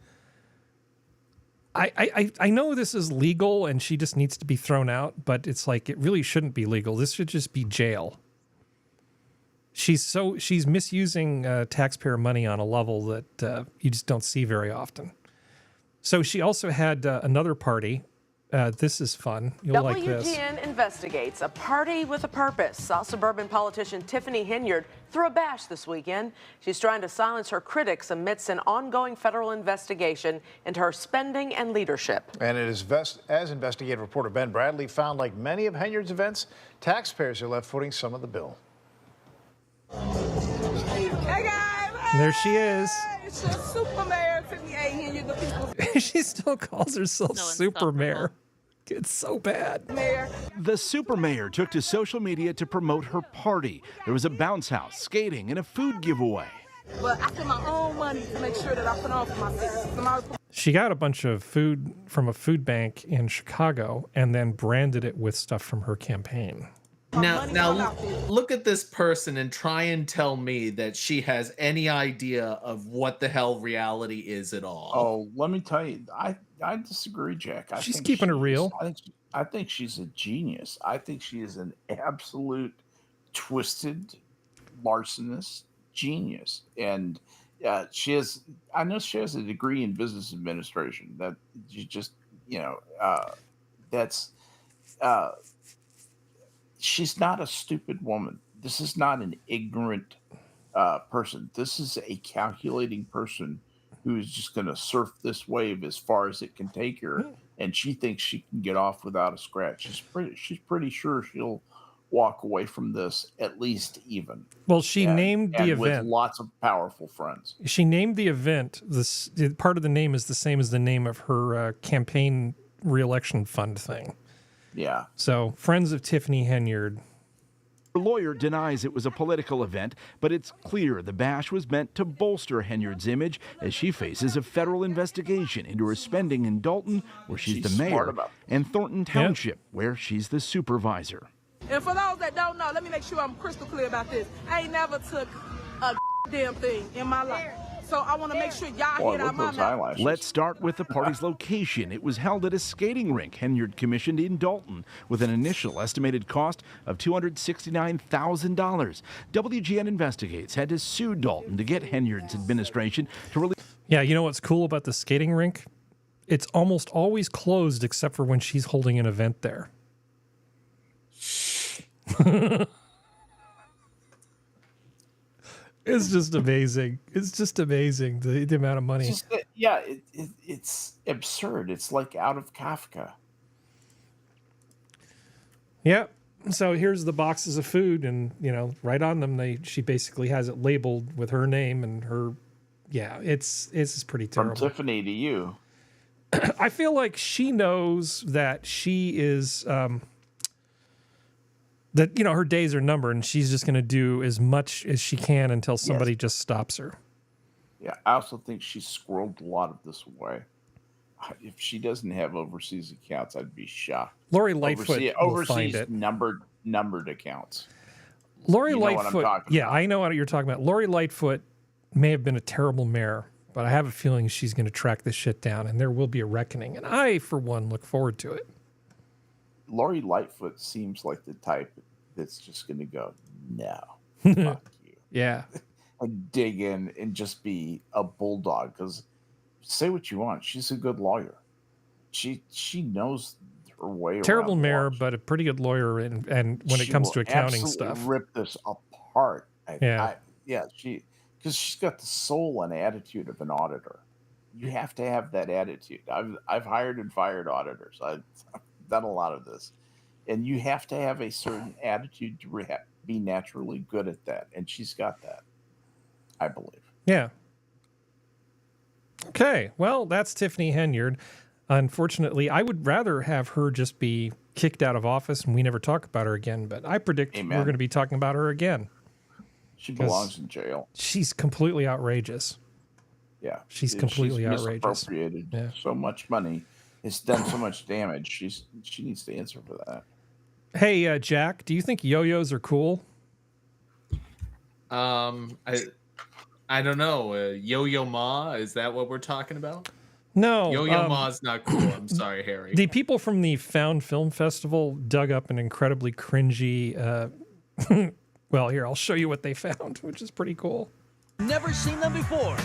I know this is legal and she just needs to be thrown out, but it's like it really shouldn't be legal. This should just be jail. She's misusing taxpayer money on a level that you just don't see very often. So she also had another party. This is fun. You'll like this. WGN investigates a party with a purpose. South suburban politician Tiffany Henyard threw a bash this weekend. She's trying to silence her critics amidst an ongoing federal investigation into her spending and leadership. And it is as investigative reporter Ben Bradley found, like many of Henyard's events, taxpayers are left footing some of the bill. Hey guys! There she is. It's Super Mayor Tiffany Henyard, the people. She still calls herself Super Mayor. It's so bad. The super mayor took to social media to promote her party. There was a bounce house, skating, and a food giveaway. Well, I spent my own money to make sure that I put on for my city. She got a bunch of food from a food bank in Chicago and then branded it with stuff from her campaign. Now look at this person and try and tell me that she has any idea of what the hell reality is at all. Oh, let me tell you, I disagree, Jack. She's keeping it real. I think she's a genius. I think she is an absolute twisted, larcenous genius. And she has, I know she has a degree in business administration. That you just, she's not a stupid woman. This is not an ignorant person. This is a calculating person who is just going to surf this wave as far as it can take her and she thinks she can get off without a scratch. She's pretty sure she'll walk away from this at least even. Well, she named the event with lots of powerful friends. She named the event. This part of the name is the same as the name of her campaign re-election fund thing. Yeah. So, Friends of Tiffany Henyard. Her lawyer denies it was a political event, but it's clear the bash was meant to bolster Henyard's image as she faces a federal investigation into her spending in Dalton, where she's the mayor, and Thornton Township, where she's the supervisor. And for those that don't know, let me make sure I'm crystal clear about this. I ain't never took a damn thing in my life. So I want to make sure y'all hear out my mouth. Let's start with the party's location. It was held at a skating rink Henyard commissioned in Dalton with an initial estimated cost of $269,000. WGN Investigates had to sue Dalton to get Henyard's administration to release. Yeah, you know what's cool about the skating rink? It's almost always closed except for when she's holding an event there. It's just amazing. It's just amazing, the amount of money. It's absurd. It's like out of Kafka. Yeah. So here's the boxes of food, and right on them, she basically has it labeled with her name and her. Yeah, it's pretty terrible. From Tiffany to you. I feel like she knows that she is. That her days are numbered, and she's just going to do as much as she can until somebody just stops her. Yeah, I also think she squirreled a lot of this away. If she doesn't have overseas accounts, I'd be shocked. Lori Lightfoot will find it. Numbered accounts. Lori Lightfoot. I know what you're talking about. Lori Lightfoot may have been a terrible mayor, but I have a feeling she's going to track this shit down, and there will be a reckoning. And I, for one, look forward to it. Lori Lightfoot seems like the type that's just going to go, no, fuck you. Yeah. And dig in and just be a bulldog. Because say what you want, she's a good lawyer. She knows her way around. Terrible mayor, but a pretty good lawyer, and when it comes to accounting stuff. Rip this apart. Because she's got the soul and attitude of an auditor. You have to have that attitude. I've hired and fired auditors. I've done a lot of this, and you have to have a certain attitude to be naturally good at that, and she's got that, I believe. Yeah. Okay, well, that's Tiffany Henyard. Unfortunately, I would rather have her just be kicked out of office and we never talk about her again, but I predict we're going to be talking about her again. She belongs in jail. She's completely outrageous. Yeah, she's completely outrageous. Misappropriated so much money. It's done so much damage. She needs to answer for that. Hey, Jack, do you think yo-yos are cool? I don't know. Yo-Yo Ma, is that what we're talking about? No. Yo-Yo Ma's not cool. I'm sorry, Harry. The people from the Found Film Festival dug up an incredibly cringy... well, here, I'll show you what they found, which is pretty cool. Never seen them before.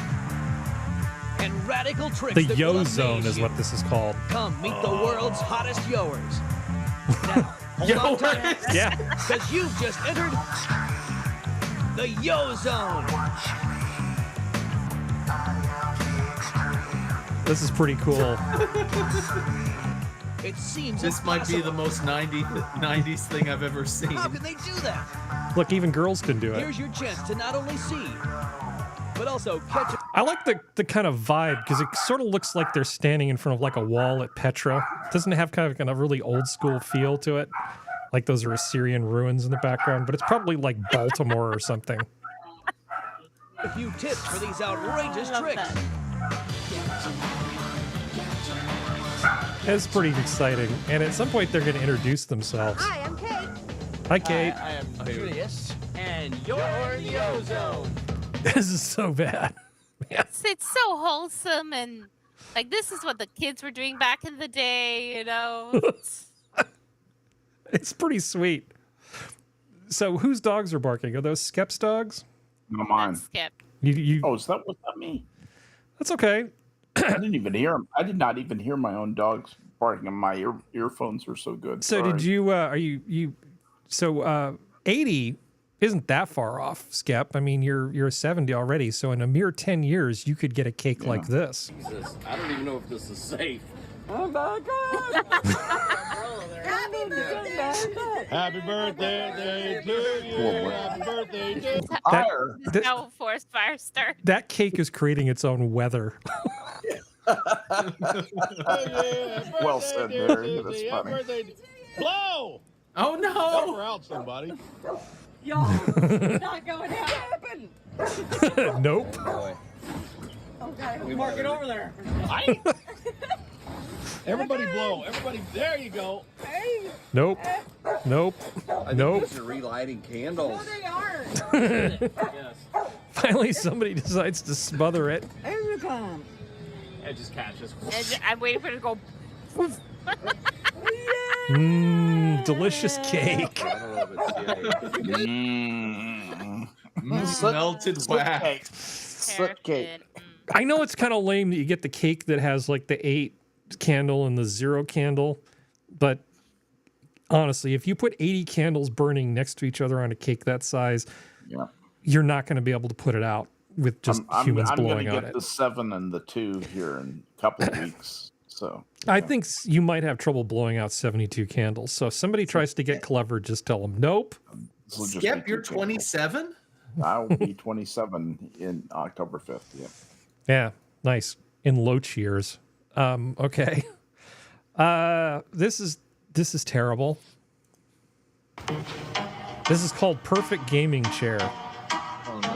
And radical tricks. The Yo Zone is what this is called. Come meet the world's hottest yoers. Now, hold on tight. Yeah. Because you've just entered the Yo Zone. This is pretty cool. It seems this might be the most 90s thing I've ever seen. How can they do that? Look, even girls can do it. Here's your chance to not only see, but also catch it. I like the kind of vibe, because it sort of looks like they're standing in front of like a wall at Petra. Doesn't it have kind of a really old school feel to it? Like those are Assyrian ruins in the background, but it's probably like Baltimore or something. A few tips for these outrageous tricks. It's pretty exciting, and at some point they're going to introduce themselves. Hi, I'm Kate. Hi, Kate. I am Julius, and you're in the Yo Zone. This is so bad. It's so wholesome, and like this is what the kids were doing back in the day, It's pretty sweet. So whose dogs are barking? Are those Skep's dogs? No, mine. Skep. You. Is that me? That's okay. I didn't even hear them. I did not even hear my own dogs barking, and my earphones were so good. So Sorry. did you? Are you? So 80 isn't that far off, Skep. I mean, you're 70 already. So in a mere 10 years, you could get a cake like this. Jesus, I don't even know if this is safe. I'm back up. Happy birthday to you. Happy birthday to you. Fire. No forest fire start. That cake is creating its own weather. Well said, Barry. That's funny. Blow! Oh no! Help her out, somebody. Y'all, it's not going to happen. Nope. Oh, God, Mark it over there. Everybody blow. Everybody, there you go. Hey. Nope. Nope. Nope. These are relighting candles. No, they aren't. Finally, somebody decides to smother it. Here you come. Yeah, just catch us. And I'm waiting for it to go. Delicious cake. Melted wax. Soot cake. I know it's kind of lame that you get the cake that has like the 8 candle and the 0 candle, but honestly, if you put 80 candles burning next to each other on a cake that size, you're not going to be able to put it out with just humans blowing on it. I'm going to get the 7 and the 2 here in a couple of weeks. So I think you might have trouble blowing out 72 candles. So if somebody tries to get clever, just tell them nope. Skep, you're 27? I will be 27 in October 5th. Yeah. Yeah, nice. In Loach years. Okay. This is terrible. This is called Perfect Gaming Chair. Oh no.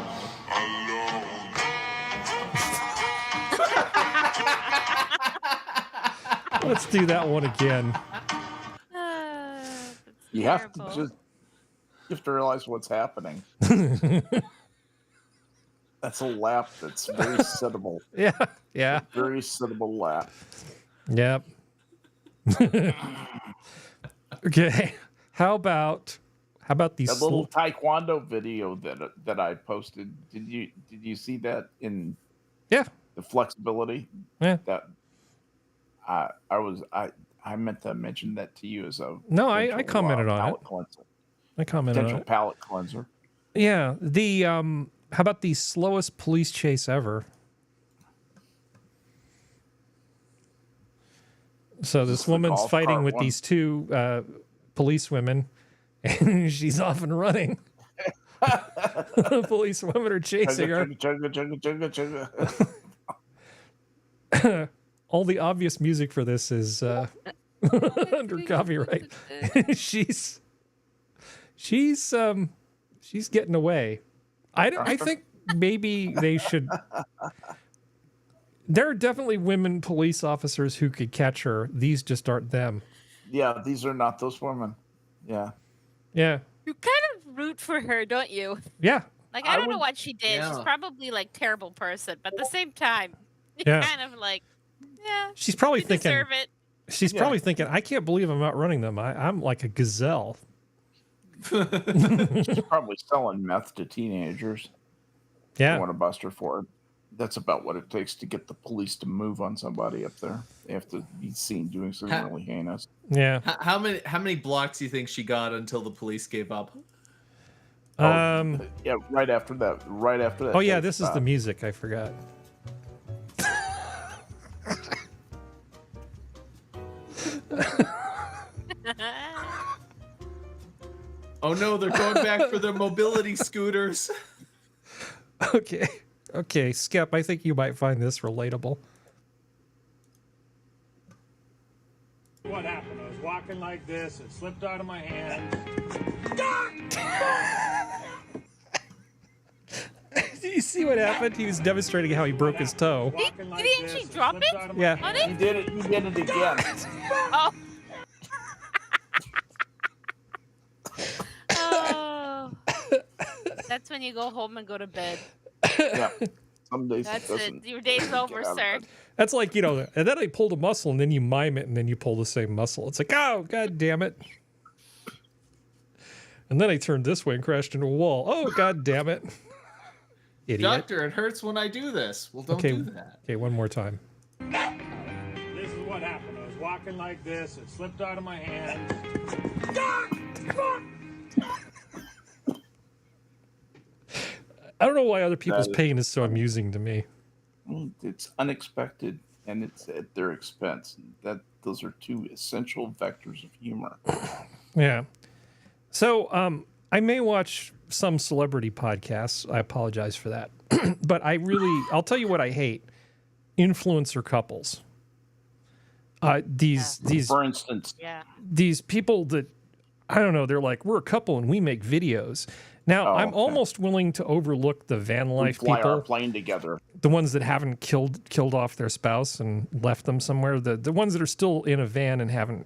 Let's do that one again. You have to realize what's happening. That's a lap that's very sittable. Yeah. Very sittable lap. Yep. Okay. How about these that little taekwondo video that I posted? Did you see that in the flexibility? Yeah. That I meant to mention that to you as a I commented on it. Cleanser. I commented on Potential it. palate cleanser. Yeah. The how about the slowest police chase ever? So this woman's fighting with these 2 police women, and she's off and running. The police women are chasing her. All the obvious music for this is under copyright. She's getting away. I think maybe they should. There are definitely women police officers who could catch her. These just aren't them. Yeah, these are not those women. Yeah. Yeah. You kind of root for her, don't you? Yeah. Like, I don't know what she did. She's probably like terrible person, but at the same time, you're kind of like, She's probably you thinking. deserve it. She's probably thinking, I can't believe I'm outrunning them. I'm like a gazelle. She's probably selling meth to teenagers. Yeah. I want to bust her for it. That's about what it takes to get the police to move on somebody up there. They have to be seen doing something really heinous. Yeah. How many blocks do you think she got until the police gave up? Yeah, right after that. Oh yeah, this is the music. I forgot. Oh no, they're going back for their mobility scooters. Okay, Skep, I think you might find this relatable. What happened? I was walking like this. It slipped out of my hands. Do you see what happened? He was demonstrating how he broke his toe. Did he actually drop it? Yeah. On it? He did it again. Oh. Oh. That's when you go home and go to bed. Yeah. Some days That's it. Your day's over, sir. That's like, and then I pulled a muscle and then you mime it and then you pull the same muscle. It's like, oh, God damn it. And then I turned this way and crashed into a wall. Oh, God damn it. Idiot. Doctor, it hurts when I do this. Well, don't do that. Okay, one more time. This is what happened. I was walking like this. It slipped out of my hands. I don't know why other people's pain is so amusing to me. It's unexpected and it's at their expense. Those are two essential vectors of humor. Yeah. So I may watch some celebrity podcasts. I apologize for that. But I'll tell you what I hate. Influencer couples. These for instance, these people that, I don't know, they're like, we're a couple and we make videos. Now, I'm almost willing to overlook the van life fly our people. plane together. The ones that haven't killed off their spouse and left them somewhere. The ones that are still in a van and haven't,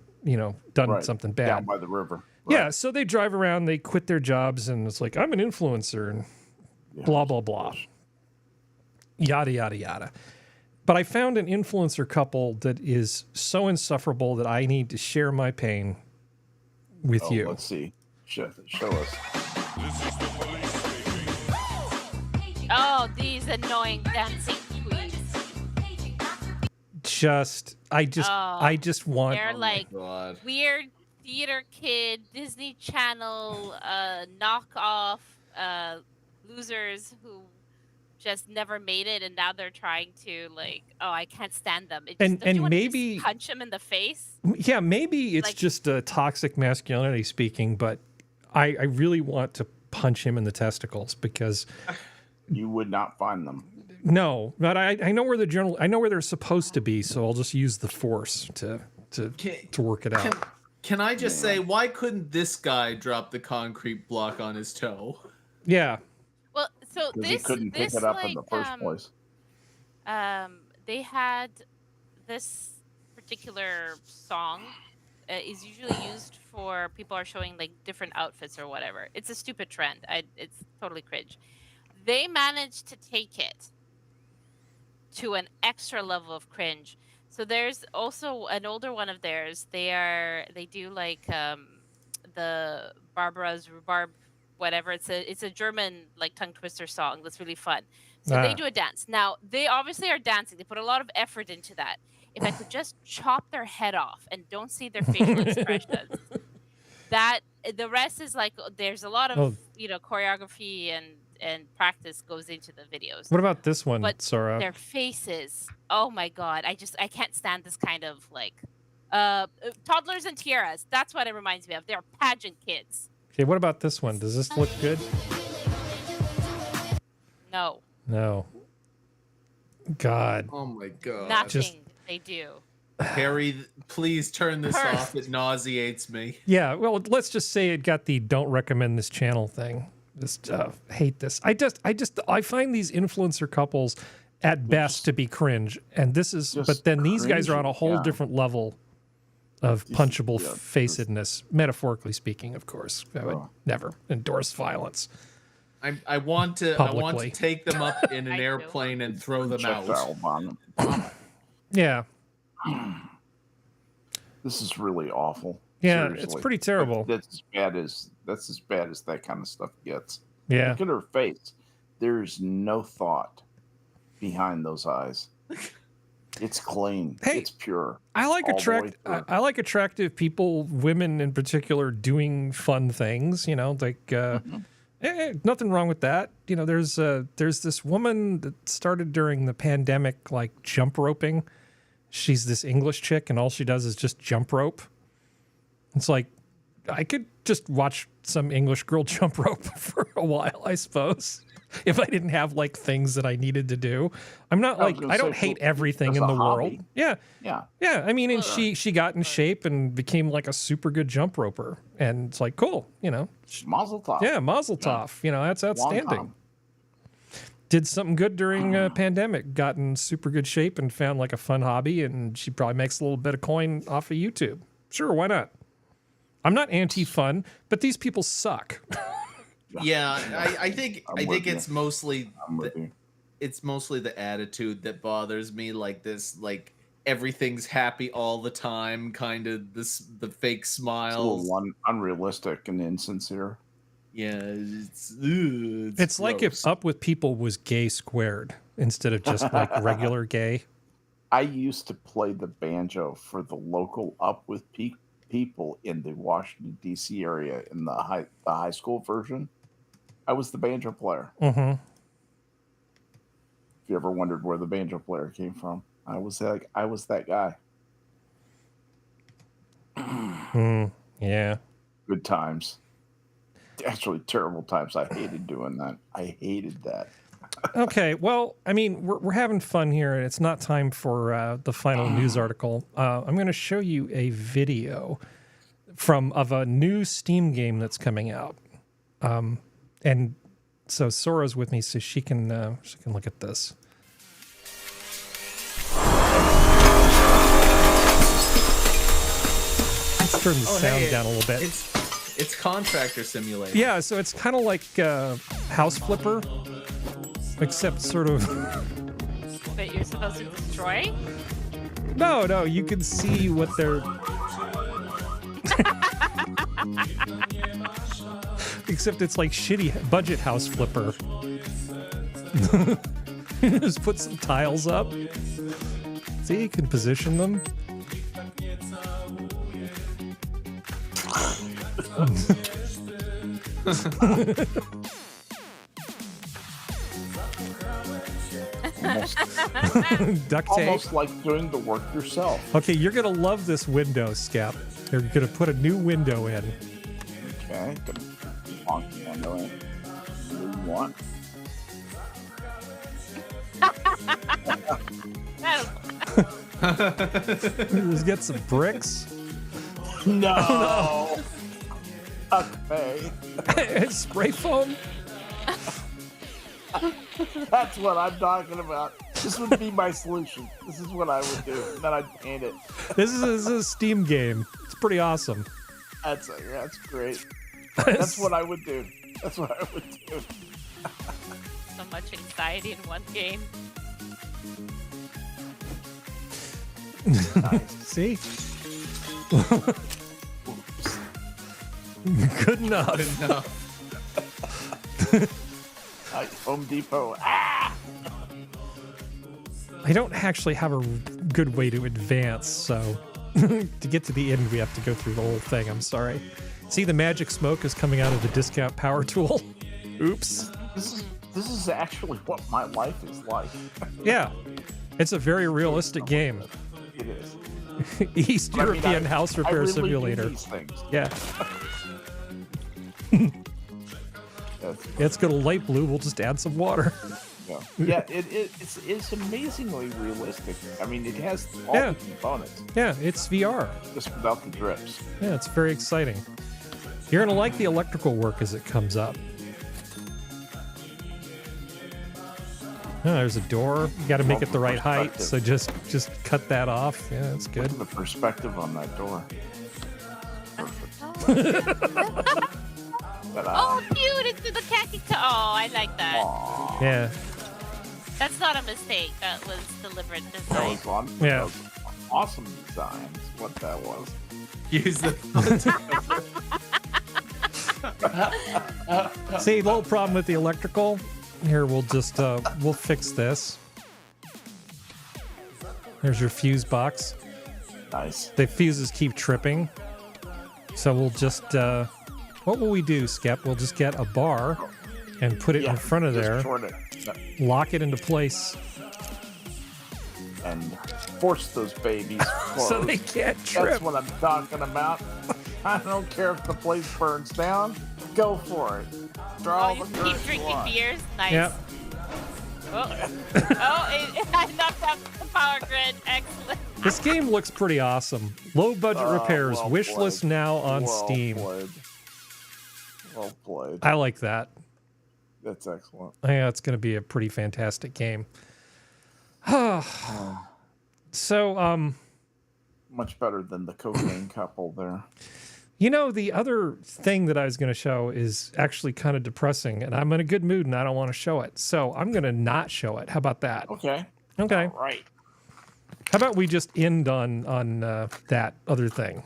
done something bad. Down by the river. Yeah, so they drive around, they quit their jobs, and it's like, I'm an influencer, and blah, blah, blah. Yada, yada, yada. But I found an influencer couple that is so insufferable that I need to share my pain with you. Let's see. Show us. Oh, these annoying dancing queens. I just want. They're like weird theater kid, Disney Channel knockoff losers who just never made it, and now they're trying to I can't stand them. Don't you want to just punch them in the face? Yeah, maybe it's just a toxic masculinity speaking, but I really want to punch him in the testicles because you would not find them. No, but I know where I know where they're supposed to be, so I'll just use the force to work it out. Can I just say, why couldn't this guy drop the concrete block on his toe? Yeah. Well, so he couldn't pick it up in the first place. They had this particular song is usually used for people are showing different outfits or whatever. It's a stupid trend. It's totally cringe. They managed to take it to an extra level of cringe. So there's also an older one of theirs. They do the Barbara's Rhubarb, whatever. It's a German tongue twister song that's really fun. So they do a dance. Now they obviously are dancing. They put a lot of effort into that. If I could just chop their head off and don't see their facial expressions, that the rest is there's a lot of choreography and practice goes into the videos. What about this one, but Sora? Their faces, oh my god, I can't stand this kind of toddlers and tiaras. That's what it reminds me of. They're pageant kids. Okay, what about this one? Does this look good? No. God. Oh my god. Nothing they do. Harry, please turn this off. It nauseates me. Yeah, well, let's just say it got the don't recommend this channel thing. Just hate this. I find these influencer couples at best to be cringe, and this is. But then these guys are on a whole different level of punchable facedness, metaphorically speaking, of course. I would never endorse violence. I want to take them up in an airplane and throw them out. Yeah. This is really awful. Yeah, Seriously. it's pretty terrible. That's as bad as that kind of stuff gets. Yeah. Look at her face. There's no thought behind those eyes. It's clean. Hey, it's pure. I like attractive people, women in particular, doing fun things. Nothing wrong with that. There's this woman that started during the pandemic, jump roping. She's this English chick, and all she does is just jump rope. It's I could just watch some English girl jump rope for a while, I suppose, if I didn't have things that I needed to do. I'm not I don't hate everything in the world. Yeah. I mean, and she got in shape and became a super good jump roper, and it's cool, Mazel tov. Yeah, mazel tov. That's outstanding. Did something good during pandemic, got in super good shape and found a fun hobby, and she probably makes a little bit of coin off of YouTube. Sure, why not? I'm not anti-fun, but these people suck. Yeah, I think it's mostly the attitude that bothers me. Everything's happy all the time, kind of the fake smiles. It's a little unrealistic and insincere. Yeah, it's like if Up With People was gay squared instead of just regular gay. I used to play the banjo for the local Up With people in the Washington D.C. area in the high school version. I was the banjo player. Mm-hmm. If you ever wondered where the banjo player came from, I was that guy. Yeah. Good times. Actually, terrible times. I hated doing that. I hated that. Okay, well, I mean, we're having fun here, and it's not time for the final news article. I'm going to show you a video of a new Steam game that's coming out, and so Sora's with me, so she can look at this. Let's turn the sound down a little bit. It's Contractor Simulator. Yeah, so it's kind of like House Flipper, except sort of. But you're supposed to destroy? No, you can see what they're. Except it's like shitty budget House Flipper. Just put some tiles up. See, you can position them. Duct tape. Almost like doing the work yourself. Okay, you're gonna love this window, Skep. They're gonna put a new window in. Okay, gonna honk the window in. What do you want? Let's get some bricks. No. Okay. Spray foam. That's what I'm talking about. This would be my solution. This is what I would do. And then I'd paint it. This is a Steam game. It's pretty awesome. That's great. That's what I would do. That's what I would do. So much anxiety in one game. See? Good enough. Good enough. Home Depot. Ah! I don't actually have a good way to advance, so to get to the end, we have to go through the whole thing. I'm sorry. See, the magic smoke is coming out of the discount power tool. Oops. This is actually what my life is like. Yeah, it's a very realistic game. It is. East But I mean, European house repair really simulator. Do these things. Yeah. It's got a light blue. We'll just add some water. Yeah, it's amazingly realistic. I mean, it has all the components. Yeah, it's VR. Just without the drips. Yeah, it's very exciting. You're gonna like the electrical work as it comes up. Oh, there's a door. You got to make it the right height, so just cut that off. Yeah, that's good. Look at the perspective on that door. Oh, cute! It's the khaki. Oh, I like that. Yeah. That's not a mistake. That was deliberate That design. was fun. Yeah. That was awesome design. Is what that was. Use the. See, little problem with the electrical. Here, we'll just we'll fix this. There's your fuse box. Nice. The fuses keep tripping, so we'll just what will we do, Skep? We'll just get a bar and put it in front of there. Short it. Lock it into place. And force those babies closed. So they can't trip. That's what I'm talking about. I don't care if the place burns down. Go for it. Draw You the keep current drinking blood. beers. Nice. Yep. I knocked out the power grid. Excellent. This game looks pretty awesome. Low budget repairs. well Wish played. list now on Well Steam. played. Well played. I like that. That's excellent. Yeah, it's going to be a pretty fantastic game. So, Much better than the cocaine couple there. you know, the other thing that I was going to show is actually kind of depressing, and I'm in a good mood and I don't want to show it. So I'm going to not show it. How about that? Okay. Okay. All right. How about we just end on that other thing?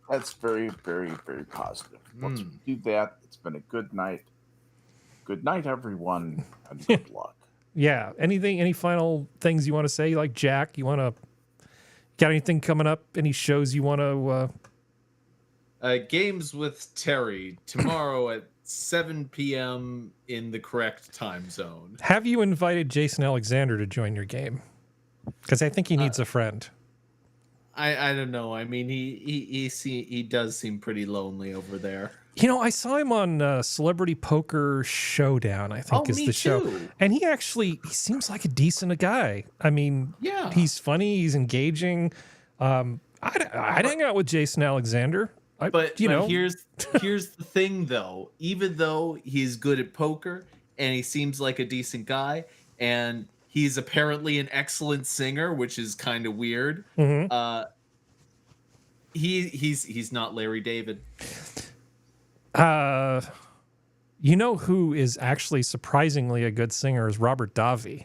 That's very, very, very positive. Let's do that. It's been a good night. Good night, everyone, and good luck. Yeah. Any final things you want to say? Like Jack, got anything coming up? Any shows you want to? Games with Terry tomorrow at 7 p.m. in the correct time zone. Have you invited Jason Alexander to join your game? Because I think he needs a friend. I don't know. I mean, he does seem pretty lonely over there. You know, I saw him on Celebrity Poker Showdown, I think is the show. And he seems like a decent guy. I mean, yeah, he's funny, he's engaging. I'd hang out with Jason Alexander. But here's the thing, though. Even though he's good at poker and he seems like a decent guy, and he's apparently an excellent singer, which is kind of weird. Mm-hmm. He's not Larry David. You know who is actually surprisingly a good singer is Robert Davi.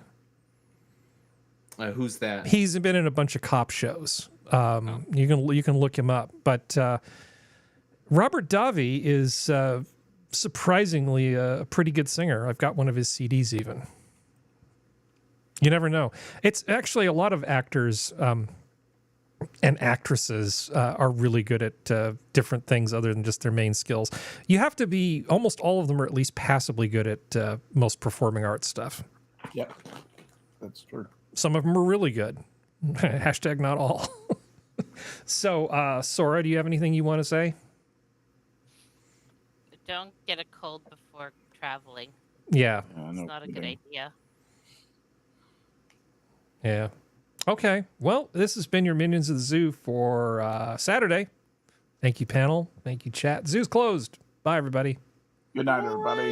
Who's that? He's been in a bunch of cop shows. You can look him up, but Robert Davi is surprisingly a pretty good singer. I've got one of his CDs even. You never know. It's actually a lot of actors and actresses are really good at different things other than just their main skills. You have to be, almost all of them are at least passably good at most performing arts stuff. Yep, that's true. Some of them are really good. Hashtag not all. So, Sora, do you have anything you want to say? Don't get a cold before traveling. Yeah. It's not a good idea. Yeah. Okay. Well, this has been your Minions of the Zoo for Saturday. Thank you, panel. Thank you, chat. Zoo's closed. Bye, everybody. Good night, everybody.